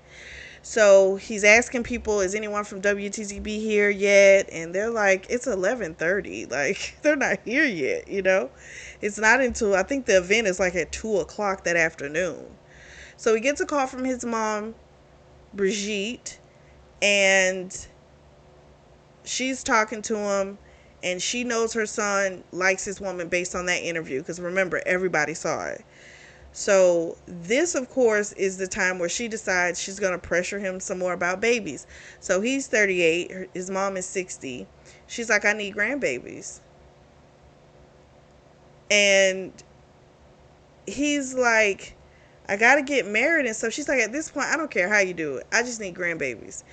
[SPEAKER 1] So he's asking people, is anyone from WTZB here yet? And they're like, it's 11:30. Like, they're not here yet, you know? It's not until, I think the event is like at 2 o'clock that afternoon. So he gets a call from his mom, Brigitte, and she's talking to him. And she knows her son likes his woman based on that interview. Because remember, everybody saw it. So this, of course, is the time where she decides she's going to pressure him some more about babies. So he's 38. His mom is 60. She's like, I need grandbabies. And he's like, I got to get married and stuff. She's like, at this point, I don't care how you do it. I just need grandbabies.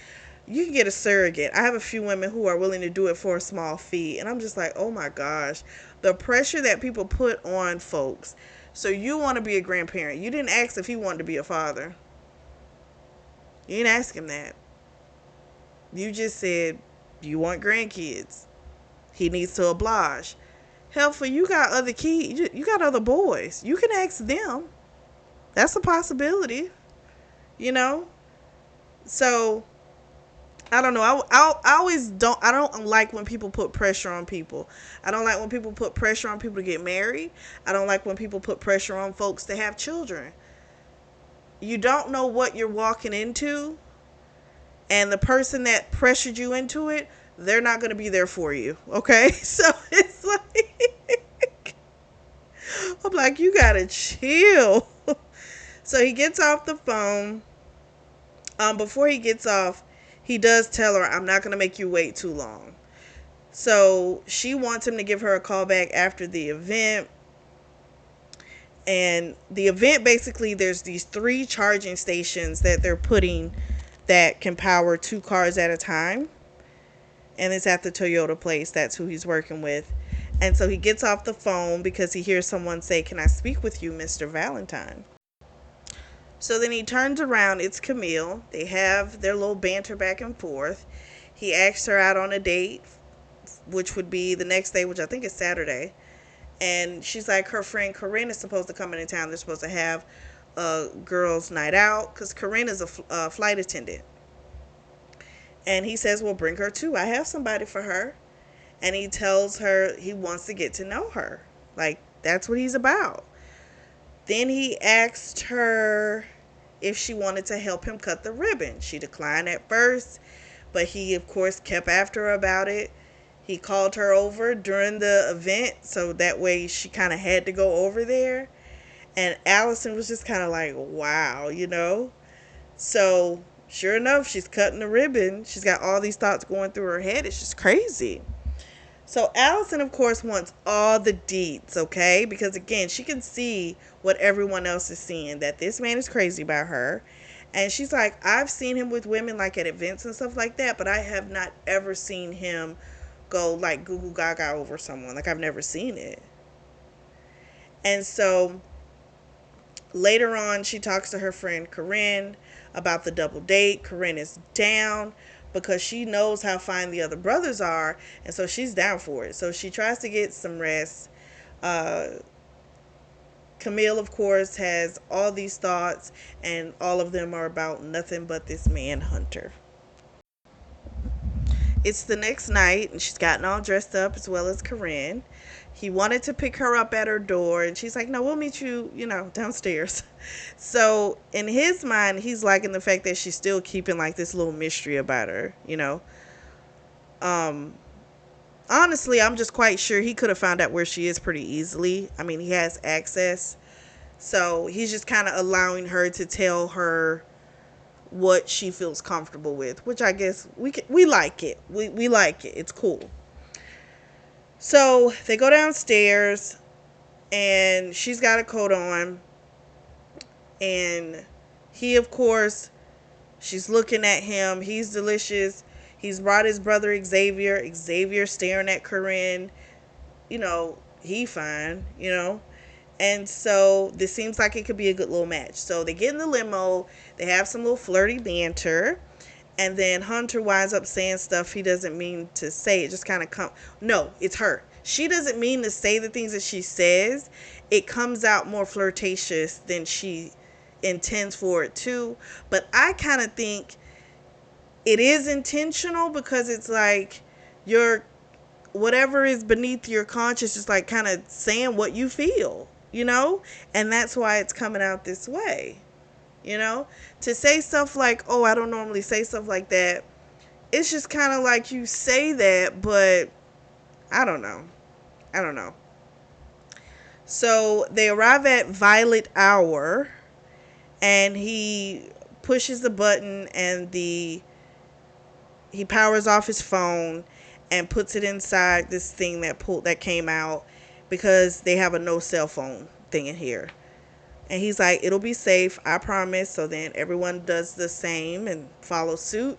[SPEAKER 1] You can get a surrogate. I have a few women who are willing to do it for a small fee. And I'm just like, oh my gosh. The pressure that people put on folks. So you want to be a grandparent. You didn't ask if he wanted to be a father. You didn't ask him that. You just said, you want grandkids. He needs to oblige. Hell, for you got other kids, you got other boys. You can ask them. That's a possibility, you know? So, I don't know. I always don't. I don't like when people put pressure on people. I don't like when people put pressure on people to get married. I don't like when people put pressure on folks to have children. You don't know what you're walking into, and the person that pressured you into it, they're not going to be there for you. Okay? So it's like, I'm like, you got to chill. So he gets off the phone. Before he gets off, he does tell her, I'm not going to make you wait too long. So she wants him to give her a call back after the event. And the event, basically, there's these 3 charging stations that they're putting that can power 2 cars at a time. And it's at the Toyota place. That's who he's working with. And so he gets off the phone because he hears someone say, can I speak with you, Mr. Valentine? So then he turns around. It's Camille. They have their little banter back and forth. He asks her out on a date, which would be the next day, which I think is Saturday. And she's like, her friend Corinne is supposed to come into town. They're supposed to have a girls' night out because Corinne is a flight attendant. And he says, well, bring her too. I have somebody for her. And he tells her he wants to get to know her. Like, that's what he's about. Then he asked her if she wanted to help him cut the ribbon. She declined at first, but he, of course, kept after her about it. He called her over during the event, so that way she kind of had to go over there. And Allison was just kind of like, wow, you know? So, sure enough, she's cutting the ribbon. She's got all these thoughts going through her head. It's just crazy. So Allison, of course, wants all the deets, okay? Because, again, she can see what everyone else is seeing, that this man is crazy about her. And she's like, I've seen him with women, like, at events and stuff like that, but I have not ever seen him go, like, goo goo gaga over someone. Like, I've never seen it. And so later on, she talks to her friend Corinne about the double date. Corinne is down because she knows how fine the other brothers are, and so she's down for it. So she tries to get some rest. Camille, of course, has all these thoughts, and all of them are about nothing but this man, Hunter. It's the next night, and she's gotten all dressed up as well as Corinne. He wanted to pick her up at her door, and she's like, no, we'll meet you, downstairs. So in his mind, he's liking the fact that she's still keeping like this little mystery about her, Honestly, I'm just quite sure he could have found out where she is pretty easily. I mean, he has access. So he's just kind of allowing her to tell her what she feels comfortable with, which I guess we like it. We like it. It's cool. So they go downstairs, and she's got a coat on, and he, of course, she's looking at him. He's delicious. He's brought his brother Xavier. Xavier staring at Corinne. He fine, And so this seems like it could be a good little match. So they get in the limo. They have some little flirty banter. And then Hunter winds up saying stuff he doesn't mean to say. It just kind of No, it's her. She doesn't mean to say the things that she says. It comes out more flirtatious than she intends for it to. But I kind of think it is intentional because it's like whatever is beneath your conscious is like kind of saying what you feel, And that's why it's coming out this way. To say stuff like, oh, I don't normally say stuff like that. It's just kind of like you say that, but I don't know. So they arrive at Violet Hour, and he pushes the button, and he powers off his phone and puts it inside this thing that came out because they have a no cell phone thing in here. And he's like, it'll be safe, I promise. So then everyone does the same and follows suit.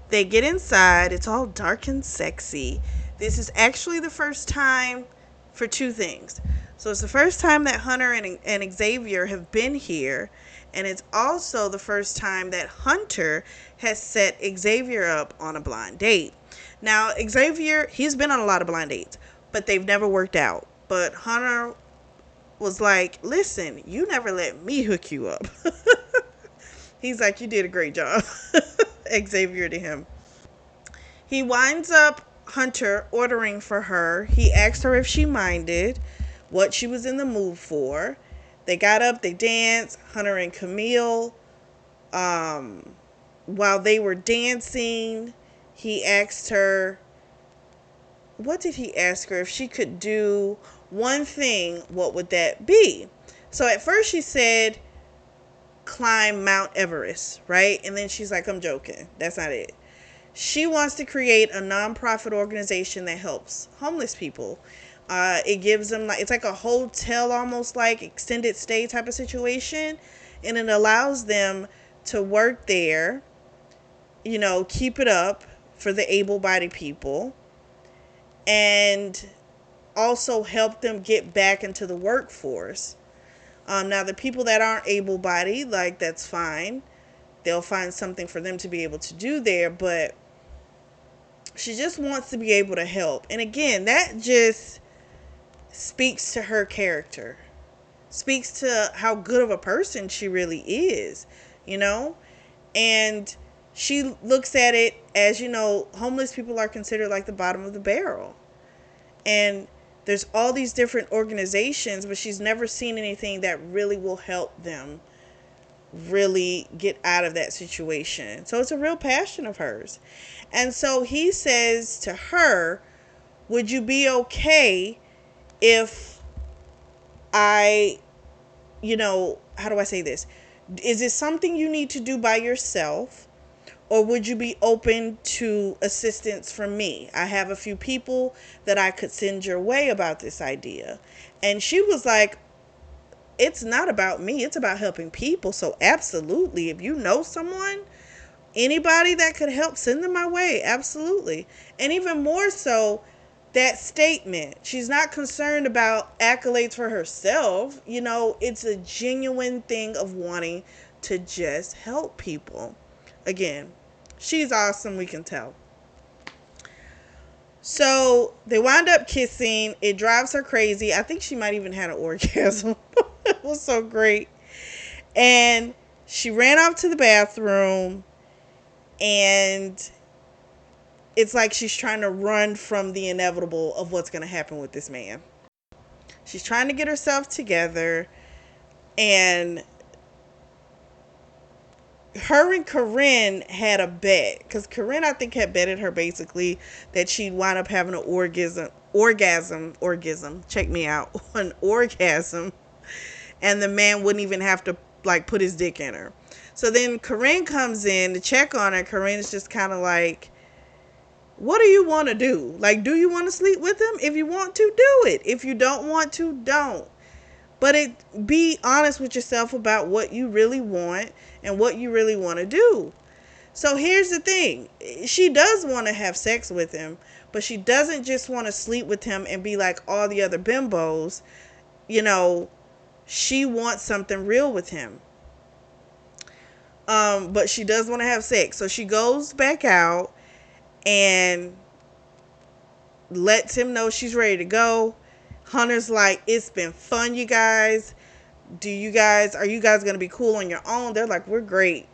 [SPEAKER 1] They get inside. It's all dark and sexy. This is actually the first time for 2 things. So it's the first time that Hunter and Xavier have been here. And it's also the first time that Hunter has set Xavier up on a blind date. Now, Xavier, he's been on a lot of blind dates. but they've never worked out. But Hunter was like, listen, you never let me hook you up. He's like, you did a great job. Xavier to him. He winds up Hunter ordering for her. He asked her if she minded, what she was in the mood for. They got up, they danced. Hunter and Camille. While they were dancing, he asked her, what did he ask her? If she could do one thing, what would that be? So at first she said, climb Mount Everest, right? And then she's like, I'm joking. That's not it. She wants to create a nonprofit organization that helps homeless people. It gives them, like, it's like a hotel, almost like extended stay type of situation. And it allows them to work there, keep it up for the able-bodied people, and also help them get back into the workforce. Now, the people that aren't able-bodied, like, that's fine. They'll find something for them to be able to do there, but she just wants to be able to help. And again, that just speaks to her character, speaks to how good of a person she really is, and she looks at it as, homeless people are considered like the bottom of the barrel. And there's all these different organizations, but she's never seen anything that really will help them really get out of that situation. So it's a real passion of hers. And so he says to her, would you be okay if I, how do I say this? Is it something you need to do by yourself? Or would you be open to assistance from me? I have a few people that I could send your way about this idea. And she was like, it's not about me. It's about helping people. So absolutely, if you know someone, anybody that could help, send them my way. Absolutely. And even more so, that statement, she's not concerned about accolades for herself. It's a genuine thing of wanting to just help people. Again, she's awesome, we can tell. So they wind up kissing. It drives her crazy. I think she might even had an orgasm. It was so great. And she ran off to the bathroom, and it's like she's trying to run from the inevitable of what's going to happen with this man. She's trying to get herself together, and her and Corinne had a bet, because Corinne, I think, had betted her basically that she'd wind up having an orgasm, check me out, an orgasm, and the man wouldn't even have to, like, put his dick in her. So then Corinne comes in to check on her. Corinne's just kind of like, what do you want to do? Like, do you want to sleep with him? If you want to, do it. If you don't want to, don't. But be honest with yourself about what you really want and what you really want to do. So here's the thing. She does want to have sex with him, but she doesn't just want to sleep with him and be like all the other bimbos. She wants something real with him. But she does want to have sex. So she goes back out and lets him know she's ready to go. Hunter's like, it's been fun, you guys. Are you guys going to be cool on your own? They're like, we're great.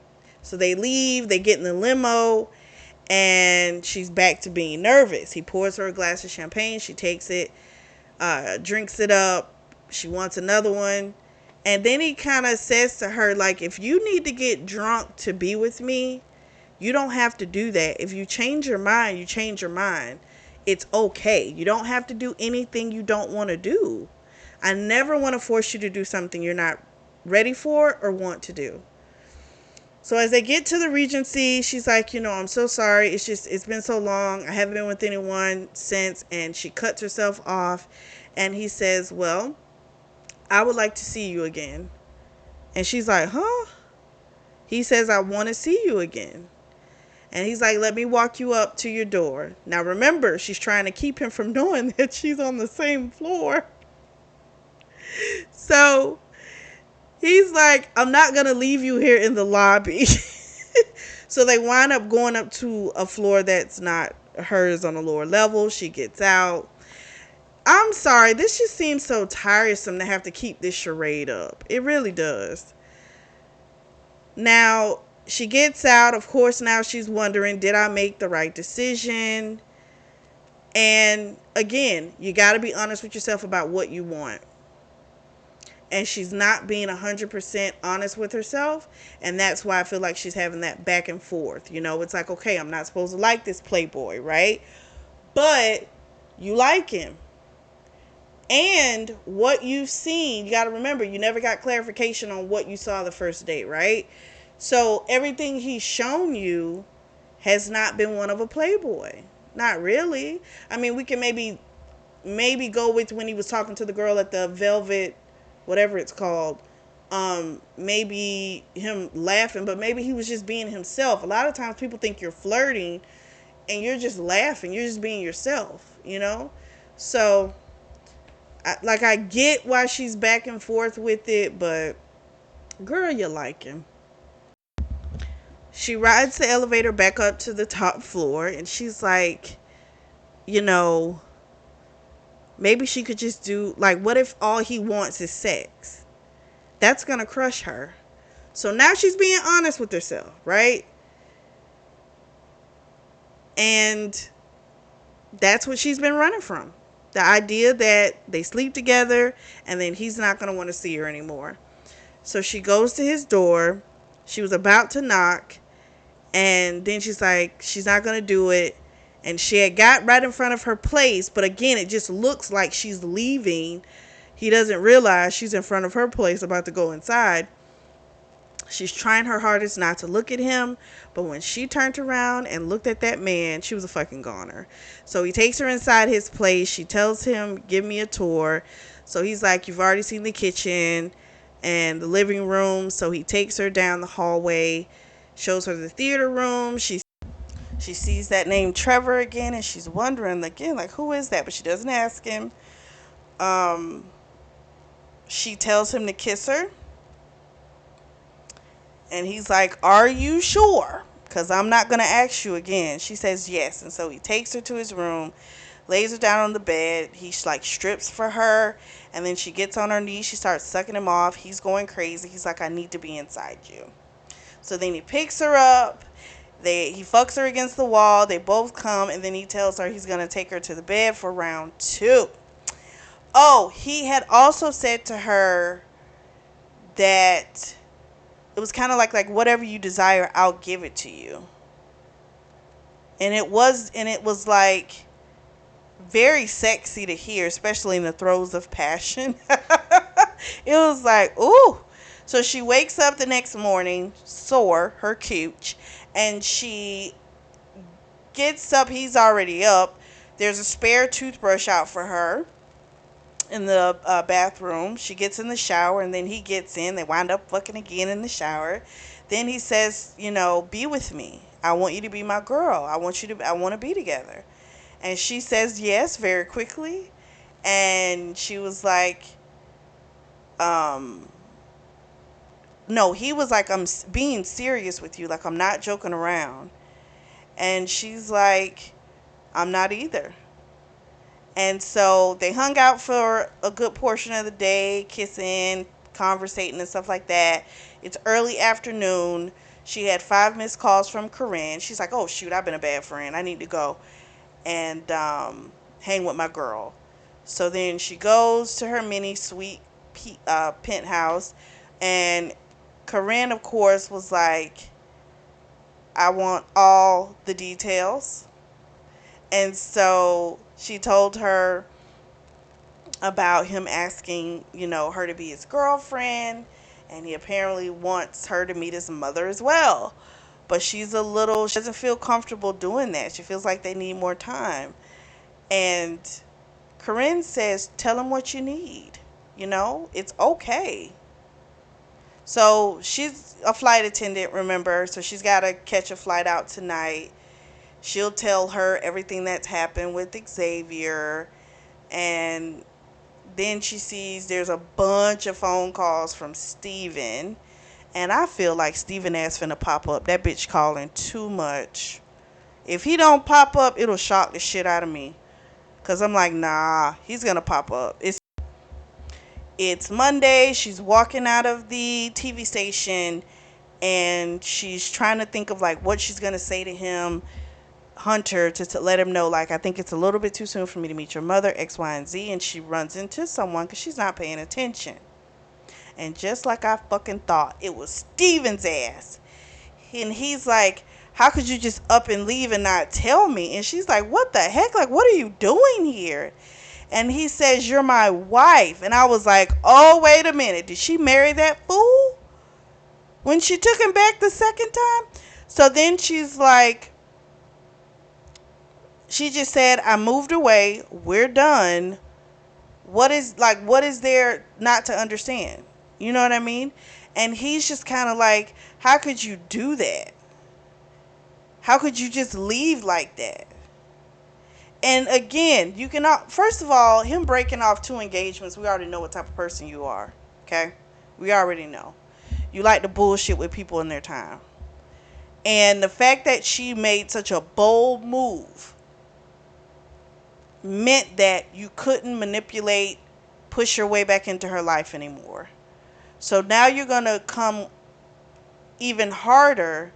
[SPEAKER 1] So they leave, they get in the limo, and she's back to being nervous. He pours her a glass of champagne. She takes it, drinks it up. She wants another one. And then he kind of says to her, like, if you need to get drunk to be with me, you don't have to do that. If you change your mind, you change your mind. It's okay. You don't have to do anything you don't want to do. I never want to force you to do something you're not ready for or want to do. So as they get to the Regency, she's like, I'm so sorry. It's been so long. I haven't been with anyone since. And she cuts herself off. And he says, well, I would like to see you again. And she's like, huh? He says, I want to see you again. And he's like, let me walk you up to your door. Now, remember, she's trying to keep him from knowing that she's on the same floor. So he's like, I'm not going to leave you here in the lobby. So they wind up going up to a floor that's not hers on the lower level. She gets out. I'm sorry. This just seems so tiresome to have to keep this charade up. It really does. Now, she gets out. Of course, now she's wondering, did I make the right decision? And again, you got to be honest with yourself about what you want. And she's not being 100% honest with herself. And that's why I feel like she's having that back and forth. You know, it's like, okay, I'm not supposed to like this playboy, right? But you like him. And what you've seen, you got to remember, you never got clarification on what you saw the first date, right? So everything he's shown you has not been one of a playboy. Not really. I mean, we can maybe go with when he was talking to the girl at the Velvet, whatever it's called. Maybe him laughing, but maybe he was just being himself. A lot of times people think you're flirting and you're just laughing. You're just being yourself, you know? So, I get why she's back and forth with it, but girl, you like him. She rides the elevator back up to the top floor and she's like, you know, maybe she could just do, like, what if all he wants is sex? That's going to crush her. So now she's being honest with herself, right? And that's what she's been running from. The idea that they sleep together and then he's not going to want to see her anymore. So she goes to his door. She was about to knock. And then she's like, she's not going to do it. And she had got right in front of her place. But again, it just looks like she's leaving. He doesn't realize she's in front of her place about to go inside. She's trying her hardest not to look at him. But when she turned around and looked at that man, she was a fucking goner. So he takes her inside his place. She tells him, give me a tour. So he's like, you've already seen the kitchen and the living room. So he takes her down the hallway, shows her the theater room. She sees that name Trevor again, and she's wondering again, like, who is that? But she doesn't ask him. She tells him to kiss her. And he's like, are you sure? Because I'm not going to ask you again. She says yes. And so he takes her to his room, lays her down on the bed. He like strips for her. And then she gets on her knees. She starts sucking him off. He's going crazy. He's like, I need to be inside you. So then he picks her up. He fucks her against the wall. They both come. And then he tells her he's going to take her to the bed for round 2. Oh, he had also said to her that it was kind of like whatever you desire, I'll give it to you. And it was like very sexy to hear, especially in the throes of passion. It was like, ooh. So she wakes up the next morning, sore, her cooch, and she gets up. He's already up. There's a spare toothbrush out for her in the bathroom. She gets in the shower, and then he gets in. They wind up fucking again in the shower. Then he says, you know, be with me. I want you to be my girl. I want to be together. And she says yes very quickly. And she was like, no, he was like, I'm being serious with you. Like, I'm not joking around. And she's like, I'm not either. And so they hung out for a good portion of the day, kissing, conversating, and stuff like that. It's early afternoon. She had 5 missed calls from Corinne. She's like, oh, shoot, I've been a bad friend. I need to go and hang with my girl. So then she goes to her mini suite penthouse. And Corinne, of course, was like, I want all the details. And so she told her about him asking, you know, her to be his girlfriend. And he apparently wants her to meet his mother as well. But she doesn't feel comfortable doing that. She feels like they need more time. And Corinne says, tell him what you need. You know, it's okay. So she's a flight attendant, remember? So she's got to catch a flight out tonight. She'll tell her everything that's happened with Xavier. And then she sees there's a bunch of phone calls from Steven. And I feel like Steven ass finna pop up. That bitch calling too much. If he don't pop up, it'll shock the shit out of me. Because I'm like, nah, he's going to pop up. It's Monday. She's walking out of the TV station and she's trying to think of like what she's going to say to him, Hunter, to let him know, like, I think it's a little bit too soon for me to meet your mother, X, Y, and Z. And she runs into someone because she's not paying attention. And just like I fucking thought, it was Steven's ass. And he's like, how could you just up and leave and not tell me? And she's like, what the heck? Like, what are you doing here? And he says, you're my wife. And I was like, oh, wait a minute. Did she marry that fool when she took him back the second time? So then she's like, she just said, I moved away. We're done. What is there not to understand? You know what I mean? And he's just kind of like, how could you do that? How could you just leave like that? And again, you cannot, first of all, him breaking off 2 engagements, we already know what type of person you are. Okay? We already know. You like to bullshit with people in their time. And the fact that she made such a bold move meant that you couldn't manipulate, push your way back into her life anymore. So now you're going to come even harder,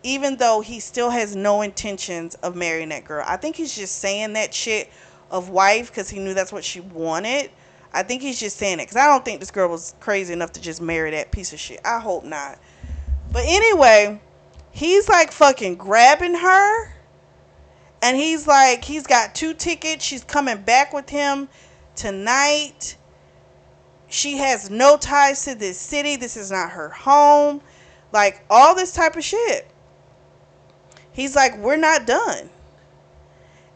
[SPEAKER 1] even though he still has no intentions of marrying that girl. I think he's just saying that shit of wife because he knew that's what she wanted. I think he's just saying it because I don't think this girl was crazy enough to just marry that piece of shit. I hope not. But anyway, he's like fucking grabbing her. And he's like, he's got 2 tickets. She's coming back with him tonight. She has no ties to this city. This is not her home. Like, all this type of shit. He's like, we're not done.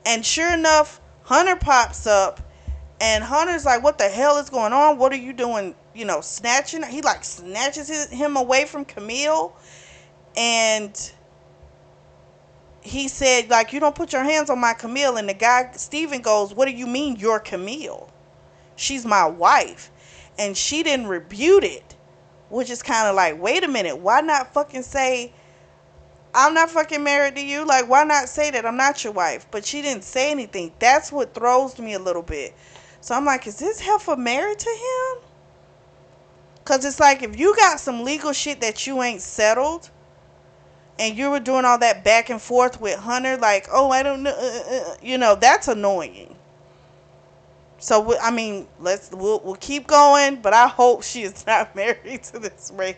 [SPEAKER 1] And sure enough, Hunter pops up. And Hunter's like, what the hell is going on? What are you doing? You know, snatching? He like snatches him away from Camille. And he said, like, you don't put your hands on my Camille. And the guy, Steven, goes, what do you mean you're Camille? She's my wife. And she didn't rebuke it. Which is kind of like, wait a minute. Why not fucking say, I'm not fucking married to you? Like, why not say that I'm not your wife? But she didn't say anything. That's what throws me a little bit. So I'm like, is this heifer married to him? Because it's like, if you got some legal shit that you ain't settled, and you were doing all that back and forth with Hunter, like, oh, I don't know, you know, that's annoying. So, I mean, we'll keep going, but I hope she is not married to this man.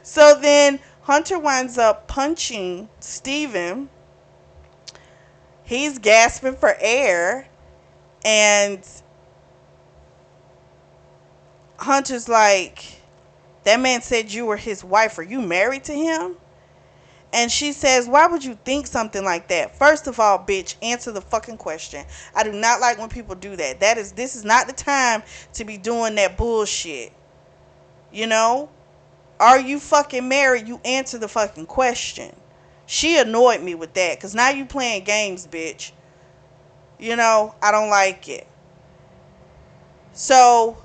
[SPEAKER 1] So then Hunter winds up punching Steven. He's gasping for air, and Hunter's like, that man said you were his wife. Are you married to him? And she says, why would you think something like that? First of all, bitch, answer the fucking question. I do not like when people do that. This is not the time to be doing that bullshit. You know? Are you fucking married? You answer the fucking question. She annoyed me with that. Because now you playing games, bitch. You know? I don't like it. So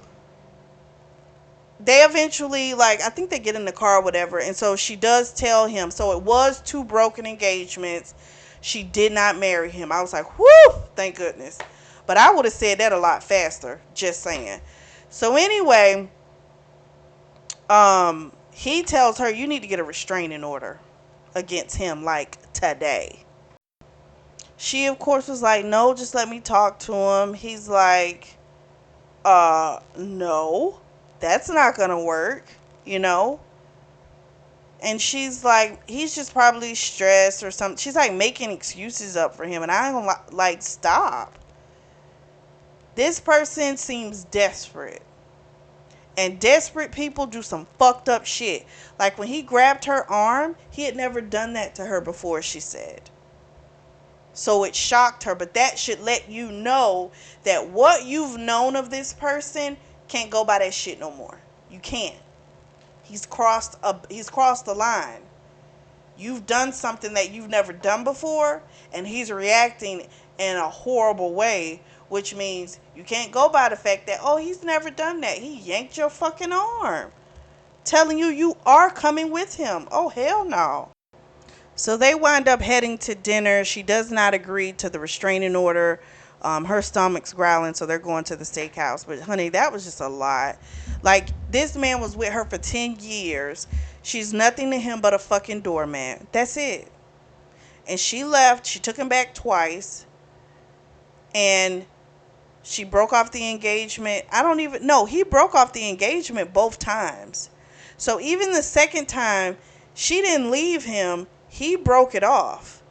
[SPEAKER 1] they eventually, like, I think they get in the car or whatever. And so she does tell him. So it was 2 broken engagements. She did not marry him. I was like, whew, thank goodness. But I would have said that a lot faster. Just saying. So anyway, he tells her, you need to get a restraining order against him, like, today. She, of course, was like, no, just let me talk to him. He's like, no. That's not gonna work, you know? And she's like, he's just probably stressed or something. She's like making excuses up for him. And I don't like, stop. This person seems desperate. And desperate people do some fucked up shit. Like when he grabbed her arm, he had never done that to her before, she said. So it shocked her. But that should let you know that what you've known of this person can't go by that shit no more. You can't. He's crossed the line. You've done something that you've never done before, and he's reacting in a horrible way, which means you can't go by the fact that, oh, he's never done that. He yanked your fucking arm, telling you are coming with him. Oh, hell no. So they wind up heading to dinner. She does not agree to the restraining order Her stomach's growling, so they're going to the steakhouse. But honey, that was just a lot. Like, this man was with her for 10 years. She's nothing to him but a fucking doormat. That's it. And she left. She took him back twice. And she broke off the engagement. I don't even know. He broke off the engagement both times. So even the second time, she didn't leave him. He broke it off.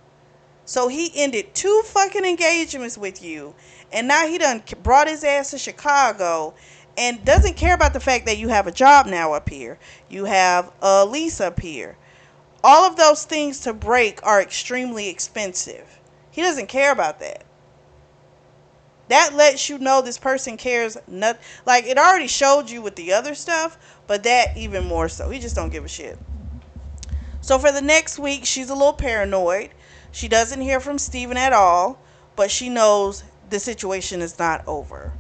[SPEAKER 1] So he ended 2 fucking engagements with you. And now he done brought his ass to Chicago and doesn't care about the fact that you have a job now up here. You have a lease up here. All of those things to break are extremely expensive. He doesn't care about that. That lets you know this person cares not, like, it already showed you with the other stuff, but that even more so. He just don't give a shit. So for the next week, she's a little paranoid. She doesn't hear from Steven at all, but she knows the situation is not over.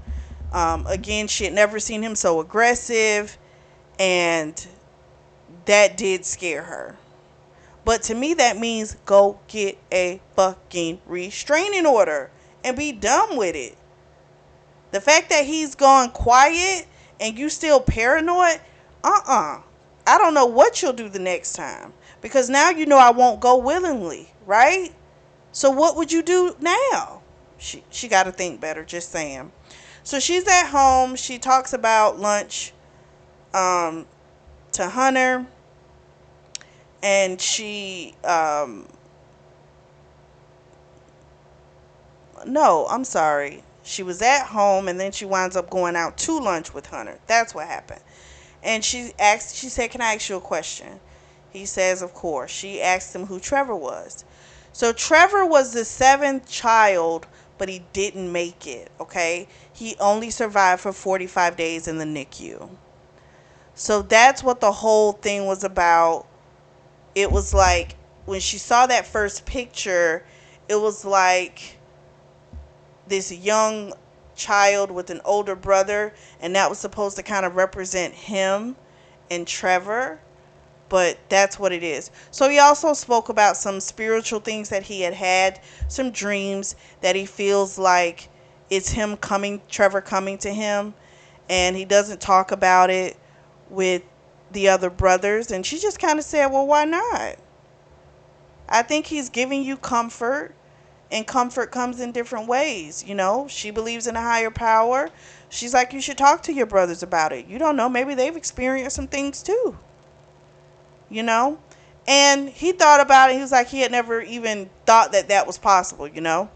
[SPEAKER 1] Again, she had never seen him so aggressive, and that did scare her. But to me, that means go get a fucking restraining order and be done with it. The fact that he's gone quiet and you still paranoid, I don't know what you'll do the next time. Because now you know I won't go willingly, right? So what would you do now? She got to think better, just saying. So she's at home. She talks about lunch to Hunter. And she, no, I'm sorry. She was at home and then she winds up going out to lunch with Hunter. That's what happened. And she said, can I ask you a question? He says, of course. She asked him who Trevor was. So Trevor was the 7th child, but he didn't make it, okay? He only survived for 45 days in the NICU. So that's what the whole thing was about. It was like, when she saw that first picture, it was like this young child with an older brother, and that was supposed to kind of represent him and Trevor, but that's what it is. So he also spoke about some spiritual things that he had, some dreams that he feels like it's Trevor coming to him, and he doesn't talk about it with the other brothers. And she just kind of said, well, why not? I think he's giving you comfort, and comfort comes in different ways. You know, she believes in a higher power. She's like, you should talk to your brothers about it. You don't know, maybe they've experienced some things too, you know. And he thought about it. He was like, he had never even thought that that was possible, you know.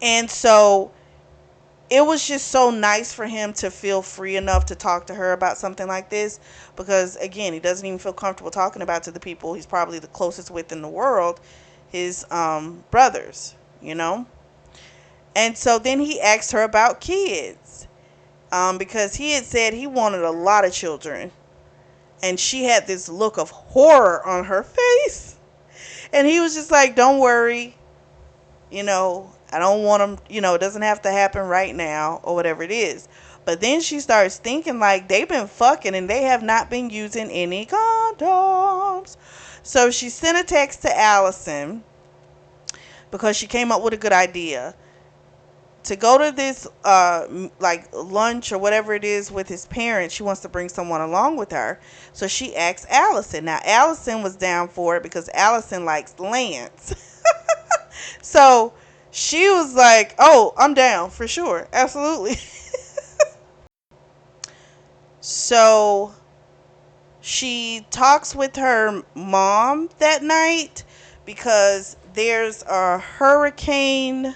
[SPEAKER 1] And so it was just so nice for him to feel free enough to talk to her about something like this, because again, he doesn't even feel comfortable talking about it to the people he's probably the closest with in the world, his brothers, you know. And so then he asked her about kids, because he had said he wanted a lot of children, and she had this look of horror on her face, and he was just like, don't worry, you know, I don't want them, you know, it doesn't have to happen right now, or whatever it is. But then she starts thinking like they've been fucking and they have not been using any condoms. So she sent a text to Allison, because she came up with a good idea to go to this like lunch or whatever it is with his parents. She wants to bring someone along with her. So she asked Allison. Now Allison was down for it because Allison likes Lance. So she was like, oh, I'm down for sure. Absolutely. So she talks with her mom that night because there's a Hurricane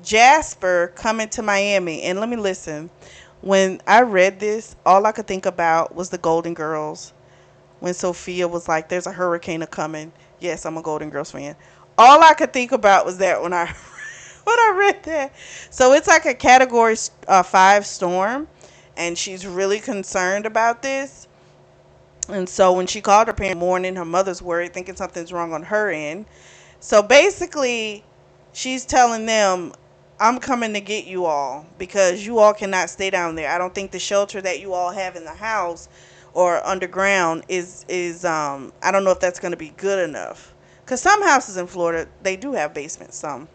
[SPEAKER 1] Jasper coming to Miami. And let me listen. When I read this, all I could think about was the Golden Girls. When Sophia was like, there's a hurricane coming. Yes, I'm a Golden Girls fan. All I could think about was that when I read that. So it's like a category 5 storm, and she's really concerned about this. And so when she called her parents in the morning, her mother's worried, thinking something's wrong on her end. So basically, she's telling them, I'm coming to get you all because you all cannot stay down there. I don't think the shelter that you all have in the house or underground is I don't know if that's going to be good enough. Because some houses in Florida, they do have basements, some.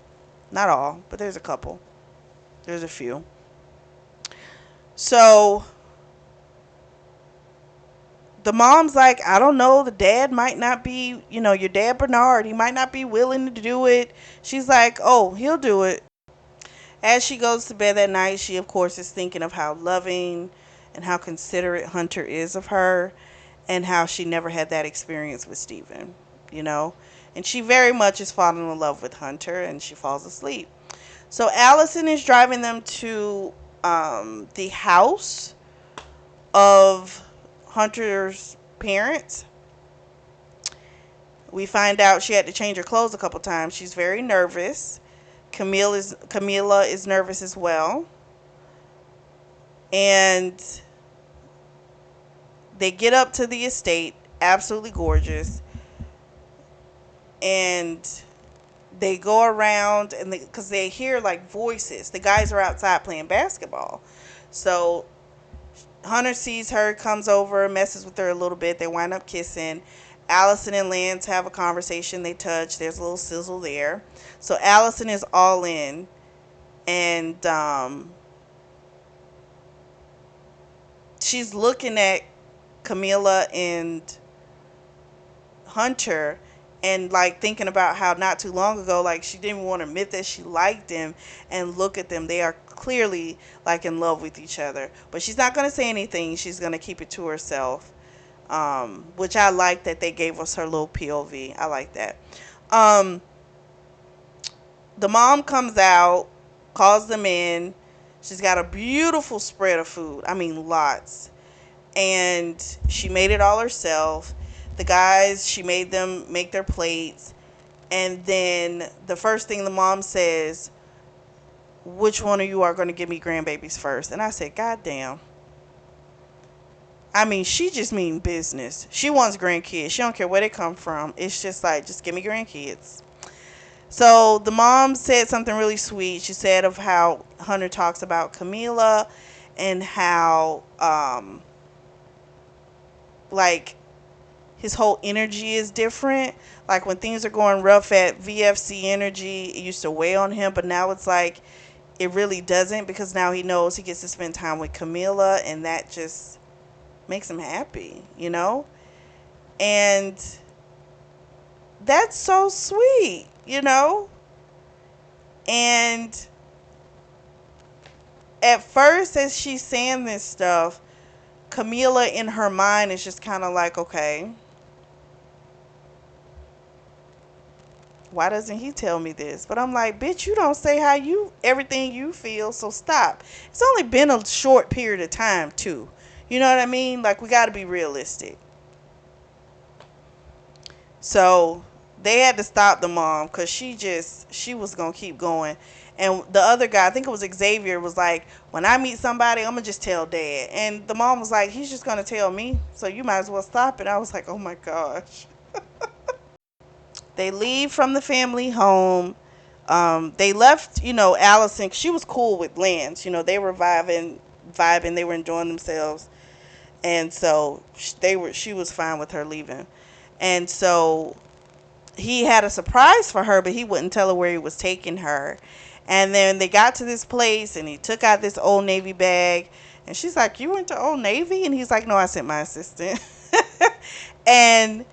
[SPEAKER 1] Not all, but there's a couple. There's a few. So the mom's like, I don't know, the dad might not be, your dad Bernard, he might not be willing to do it. She's like, oh, he'll do it. As she goes to bed that night, she, of course, is thinking of how loving and how considerate Hunter is of her and how she never had that experience with Steven, you know? And she very much is falling in love with Hunter and she falls asleep. So Allison is driving them to the house of Hunter's parents. We find out she had to change her clothes a couple times. She's very nervous. Camila is nervous as well. And they get up to the estate, absolutely gorgeous. And they go around and because they hear like voices. The guys are outside playing basketball. So Hunter sees her, comes over, messes with her a little bit. They wind up kissing. Allison and Lance have a conversation. They touch. There's a little sizzle there. So Allison is all in. And she's looking at Camila and Hunter and like thinking about how not too long ago, like she didn't want to admit that she liked him, and look at them, they are clearly like in love with each other. But she's not going to say anything. She's going to keep it to herself, which I like that they gave us her little POV. I like that. The mom comes out, calls them in. She's got a beautiful spread of food. I mean, lots. And she made it all herself. The guys, she made them make their plates. And then the first thing the mom says, which one of you are going to give me grandbabies first? And I said, God damn. I mean, she just mean business. She wants grandkids. She don't care where they come from. It's just like, just give me grandkids. So the mom said something really sweet. She said of how Hunter talks about Camila and how, like, his whole energy is different. Like, when things are going rough at VFC Energy, it used to weigh on him, but now it's like, it really doesn't, because now he knows he gets to spend time with Camila, and that just makes him happy, you know? And that's so sweet, you know? And at first, as she's saying this stuff, Camila in her mind is just kind of like, okay, why doesn't he tell me this? But I'm like, bitch, you don't say everything you feel, so stop. It's only been a short period of time, too. You know what I mean? Like, we got to be realistic. So they had to stop the mom because she was going to keep going. And the other guy, I think it was Xavier, was like, when I meet somebody, I'm going to just tell dad. And the mom was like, he's just going to tell me, so you might as well stop it. I was like, oh my gosh. They leave from the family home. They left, Allison. She was cool with Lance. They were vibing. They were enjoying themselves. And so she was fine with her leaving. And so he had a surprise for her, but he wouldn't tell her where he was taking her. And then they got to this place, and he took out this Old Navy bag. And she's like, you went to Old Navy? And he's like, no, I sent my assistant. And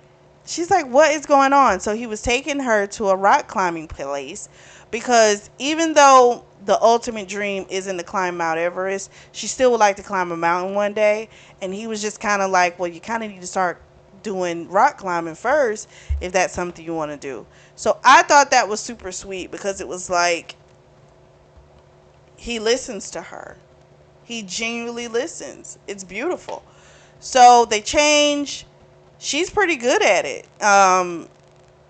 [SPEAKER 1] she's like, what is going on? So he was taking her to a rock climbing place, because even though the ultimate dream isn't to climb Mount Everest, she still would like to climb a mountain one day. And he was just kind of like, well, you kind of need to start doing rock climbing first if that's something you want to do. So I thought that was super sweet, because it was like, he listens to her. He genuinely listens. It's beautiful. So they change. She's pretty good at it.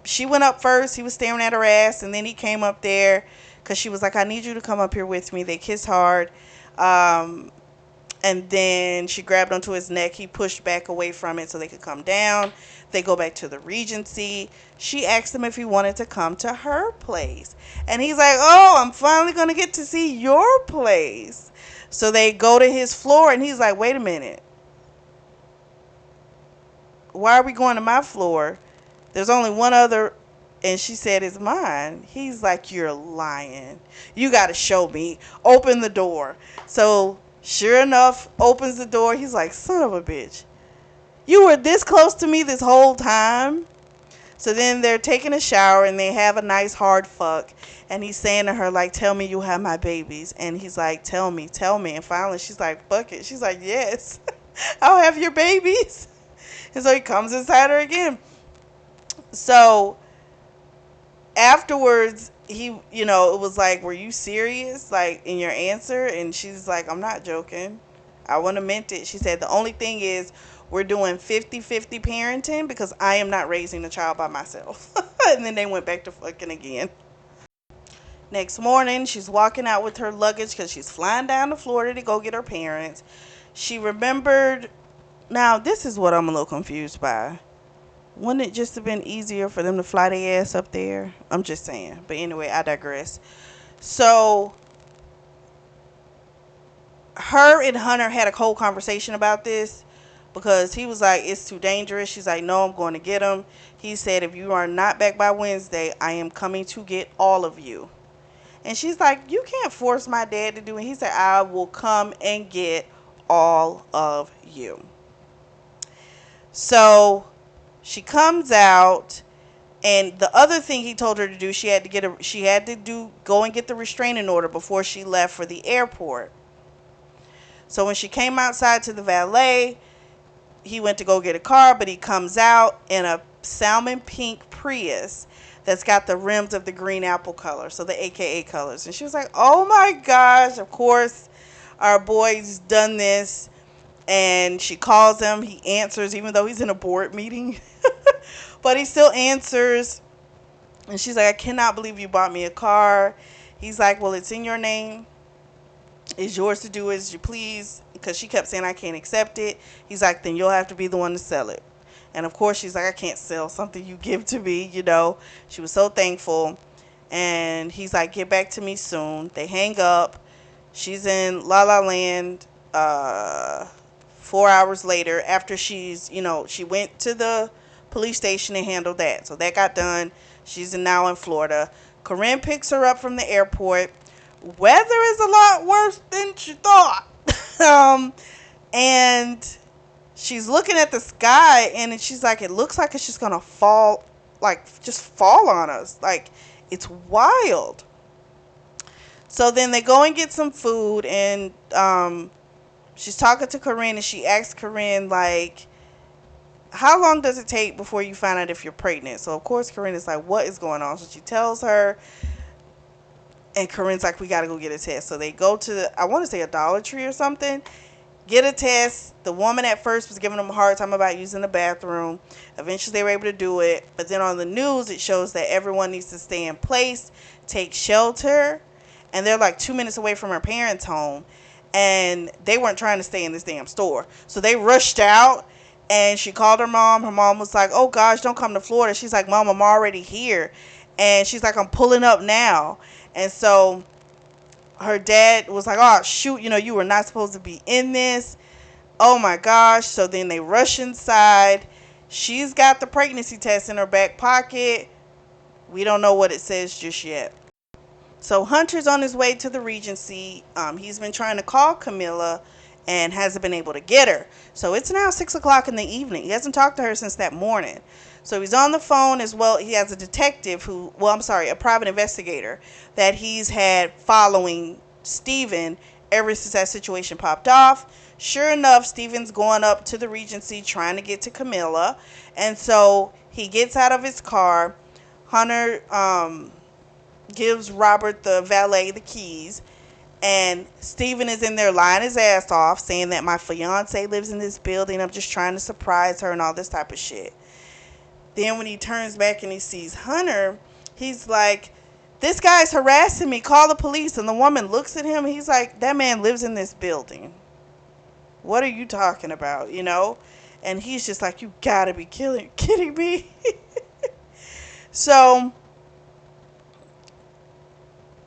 [SPEAKER 1] She went up first. He was staring at her ass, and then he came up there because she was like, I need you to come up here with me. They kissed hard. And then she grabbed onto his neck. He pushed back away from it so they could come down. They go back to the Regency. She asked him if he wanted to come to her place. And he's like, oh, I'm finally going to get to see your place. So they go to his floor, and he's like, wait a minute. Why are we going to my floor? There's only one other And she said, it's mine. He's like, you're lying. You got to show me. Open the door. So, sure enough, opens the door. He's like, son of a bitch. You were this close to me this whole time? So then they're taking a shower and they have a nice hard fuck. And he's saying to her, like, tell me you have my babies. And he's like, tell me, tell me. And finally she's like, fuck it. She's like, yes, I'll have your babies. And so he comes inside her again. So afterwards, he, it was like, were you serious, like, in your answer? And she's like, I'm not joking. I wouldn't have meant it. She said, the only thing is we're doing 50-50 parenting because I am not raising a child by myself. And then they went back to fucking again. Next morning, she's walking out with her luggage because she's flying down to Florida to go get her parents. She remembered. Now, this is what I'm a little confused by. Wouldn't it just have been easier for them to fly their ass up there? I'm just saying. But anyway, I digress. So, her and Hunter had a whole conversation about this because he was like, it's too dangerous. She's like, no, I'm going to get him. He said, if you are not back by Wednesday, I am coming to get all of you. And she's like, you can't force my dad to do it. He said, I will come and get all of you. So she comes out, and the other thing he told her to do, she had to go and get the restraining order before she left for the airport. So when she came outside to the valet, he went to go get a car, but he comes out in a salmon pink Prius that's got the rims of the green apple color, so the AKA colors. And she was like, oh my gosh, of course our boy's done this. And she calls him. He answers, even though he's in a board meeting. But he still answers. And she's like, I cannot believe you bought me a car. He's like, well, it's in your name. It's yours to do as you please. Because she kept saying, I can't accept it. He's like, then you'll have to be the one to sell it. And of course, she's like, I can't sell something you give to me, She was so thankful. And he's like, get back to me soon. They hang up. She's in La La Land 4 hours later after she went to the police station and handled that. So that got done. She's now in Florida. Corinne picks her up from the airport. Weather is a lot worse than she thought. And she's looking at the sky and she's like, it looks like it's just going to fall, like just fall on us. Like, it's wild. So then they go and get some food, and she's talking to Corinne, and she asks Corinne, like, how long does it take before you find out if you're pregnant? So, of course, Corinne is like, what is going on? So she tells her, and Corinne's like, we got to go get a test. So they go to, I want to say a Dollar Tree or something, get a test. The woman at first was giving them a hard time about using the bathroom. Eventually, they were able to do it. But then on the news, it shows that everyone needs to stay in place, take shelter. And they're like 2 minutes away from her parents' home. And they weren't trying to stay in this damn store. So they rushed out. And she called her mom. Her mom was like, oh gosh, don't come to Florida. She's like, Mom, I'm already here. And she's like, I'm pulling up now. And so her dad was like, oh shoot, you were not supposed to be in this. Oh my gosh. So then they rush inside. She's got the pregnancy test in her back pocket. We don't know what it says just yet. So Hunter's on his way to the Regency. He's been trying to call Camilla and hasn't been able to get her. So it's now 6 o'clock in the evening. He hasn't talked to her since that morning. So he's on the phone as well. He has a detective a private investigator that he's had following Steven ever since that situation popped off. Sure enough, Steven's going up to the Regency trying to get to Camilla. And so he gets out of his car. Hunter gives Robert, the valet, the keys, and Steven is in there lying his ass off, saying that my fiance lives in this building, I'm just trying to surprise her and all this type of shit. Then when he turns back and he sees Hunter, he's like, this guy's harassing me, call the police. And the woman looks at him, he's like, that man lives in this building. What are you talking about, And he's just like, you gotta be kidding me. So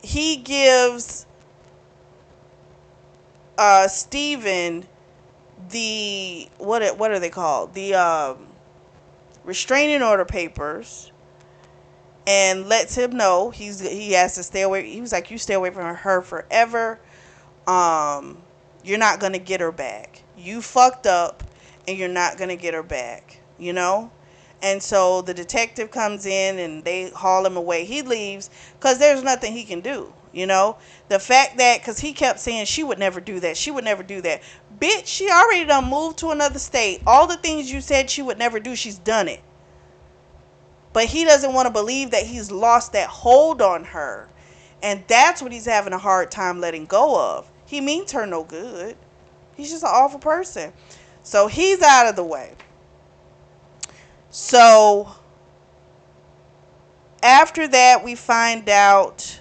[SPEAKER 1] he gives Steven the what are they called? The restraining order papers. and lets him know he has to stay away. He was like, you stay away from her forever. um you're not gonna get her back. You fucked up, and you're not gonna get her back, you know. And so the detective comes in and they haul him away. He leaves because there's nothing he can do, you know. The fact that, because he kept saying she would never do that, she would never do that. Bitch, she already done moved to another state. All the things you said she would never do, she's done it. But he doesn't want to believe that he's lost that hold on her. And that's what he's having a hard time letting go of. He means her no good. He's just an awful person. So he's out of the way. So after that, we find out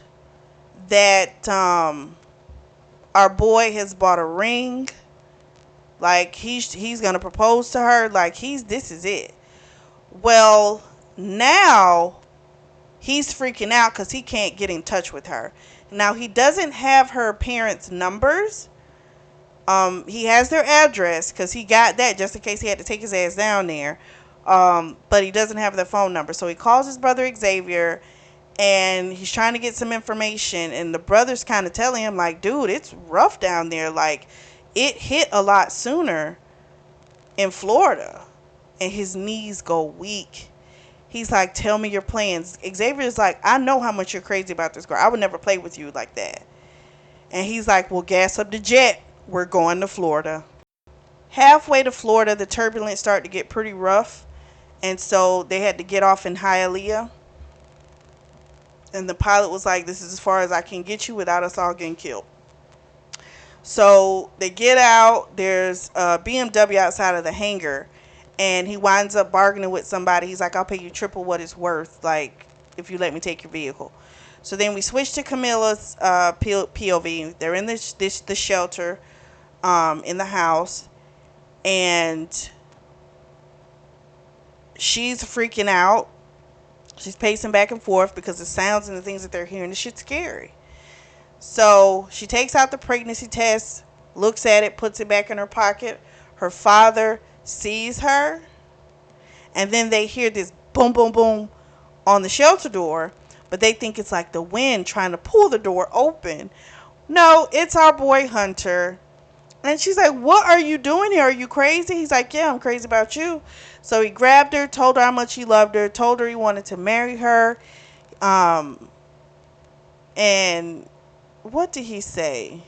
[SPEAKER 1] that our boy has bought a ring. Like he's gonna propose to her. Like this is it. Well, now he's freaking out because he can't get in touch with her. Now, he doesn't have her parents' numbers. He has their address because he got that just in case he had to take his ass down there. But he doesn't have their phone number. So he calls his brother Xavier, and he's trying to get some information. And the brother's kind of telling him, like, dude, it's rough down there. Like, it hit a lot sooner in Florida. And his knees go weak. He's like, tell me your plans. Xavier's like, I know how much you're crazy about this girl. I would never play with you like that. And he's like, well, gas up the jet. We're going to Florida. Halfway to Florida, the turbulence started to get pretty rough. And so they had to get off in Hialeah. And the pilot was like, this is as far as I can get you without us all getting killed. So they get out. There's a BMW outside of the hangar. And he winds up bargaining with somebody. He's like, I'll pay you triple what it's worth, like, if you let me take your vehicle. So then we switch to Camilla's POV. They're in the shelter, in the house. And she's freaking out. She's pacing back and forth because the sounds and the things that they're hearing, this shit's scary. So she takes out the pregnancy test, looks at it, puts it back in her pocket. Her father sees her, and then they hear this boom, boom, boom on the shelter door, but they think it's like the wind trying to pull the door open. No, it's our boy Hunter. And she's like, what are you doing here? Are you crazy? He's like, yeah, I'm crazy about you. So he grabbed her, told her how much he loved her, told her he wanted to marry her. And what did he say?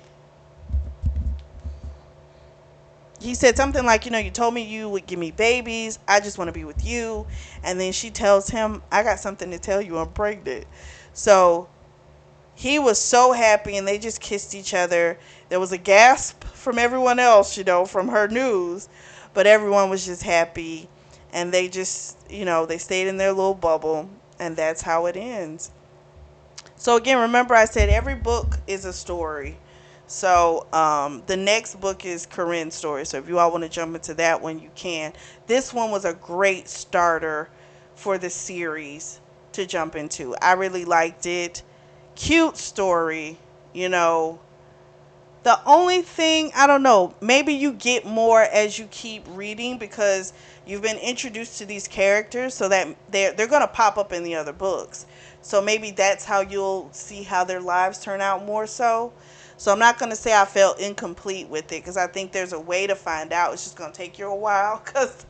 [SPEAKER 1] He said something like, you told me you would give me babies. I just want to be with you. And then she tells him, I got something to tell you. I'm pregnant. So he was so happy, and they just kissed each other. There was a gasp from everyone else, from her news. But everyone was just happy. And they just, they stayed in their little bubble. And that's how it ends. So again, remember I said every book is a story. So the next book is Corinne's story. So if you all want to jump into that one, you can. This one was a great starter for the series to jump into. I really liked it. Cute story, The only thing, I don't know, maybe you get more as you keep reading because you've been introduced to these characters so that they're going to pop up in the other books. So maybe that's how you'll see how their lives turn out more so. So I'm not going to say I felt incomplete with it because I think there's a way to find out. It's just going to take you a while because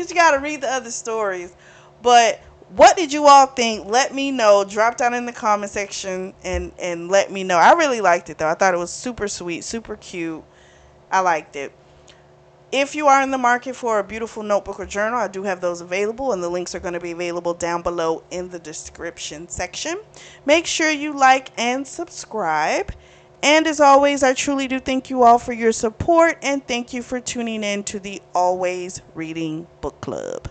[SPEAKER 1] you got to read the other stories. But what did you all think? Let me know. Drop down in the comment section and let me know. I really liked it though. I thought it was super sweet, super cute. I liked it. If you are in the market for a beautiful notebook or journal, I do have those available, and the links are going to be available down below in the description section. Make sure you like and subscribe. And as always, I truly do thank you all for your support, and thank you for tuning in to the Always Reading Book Club.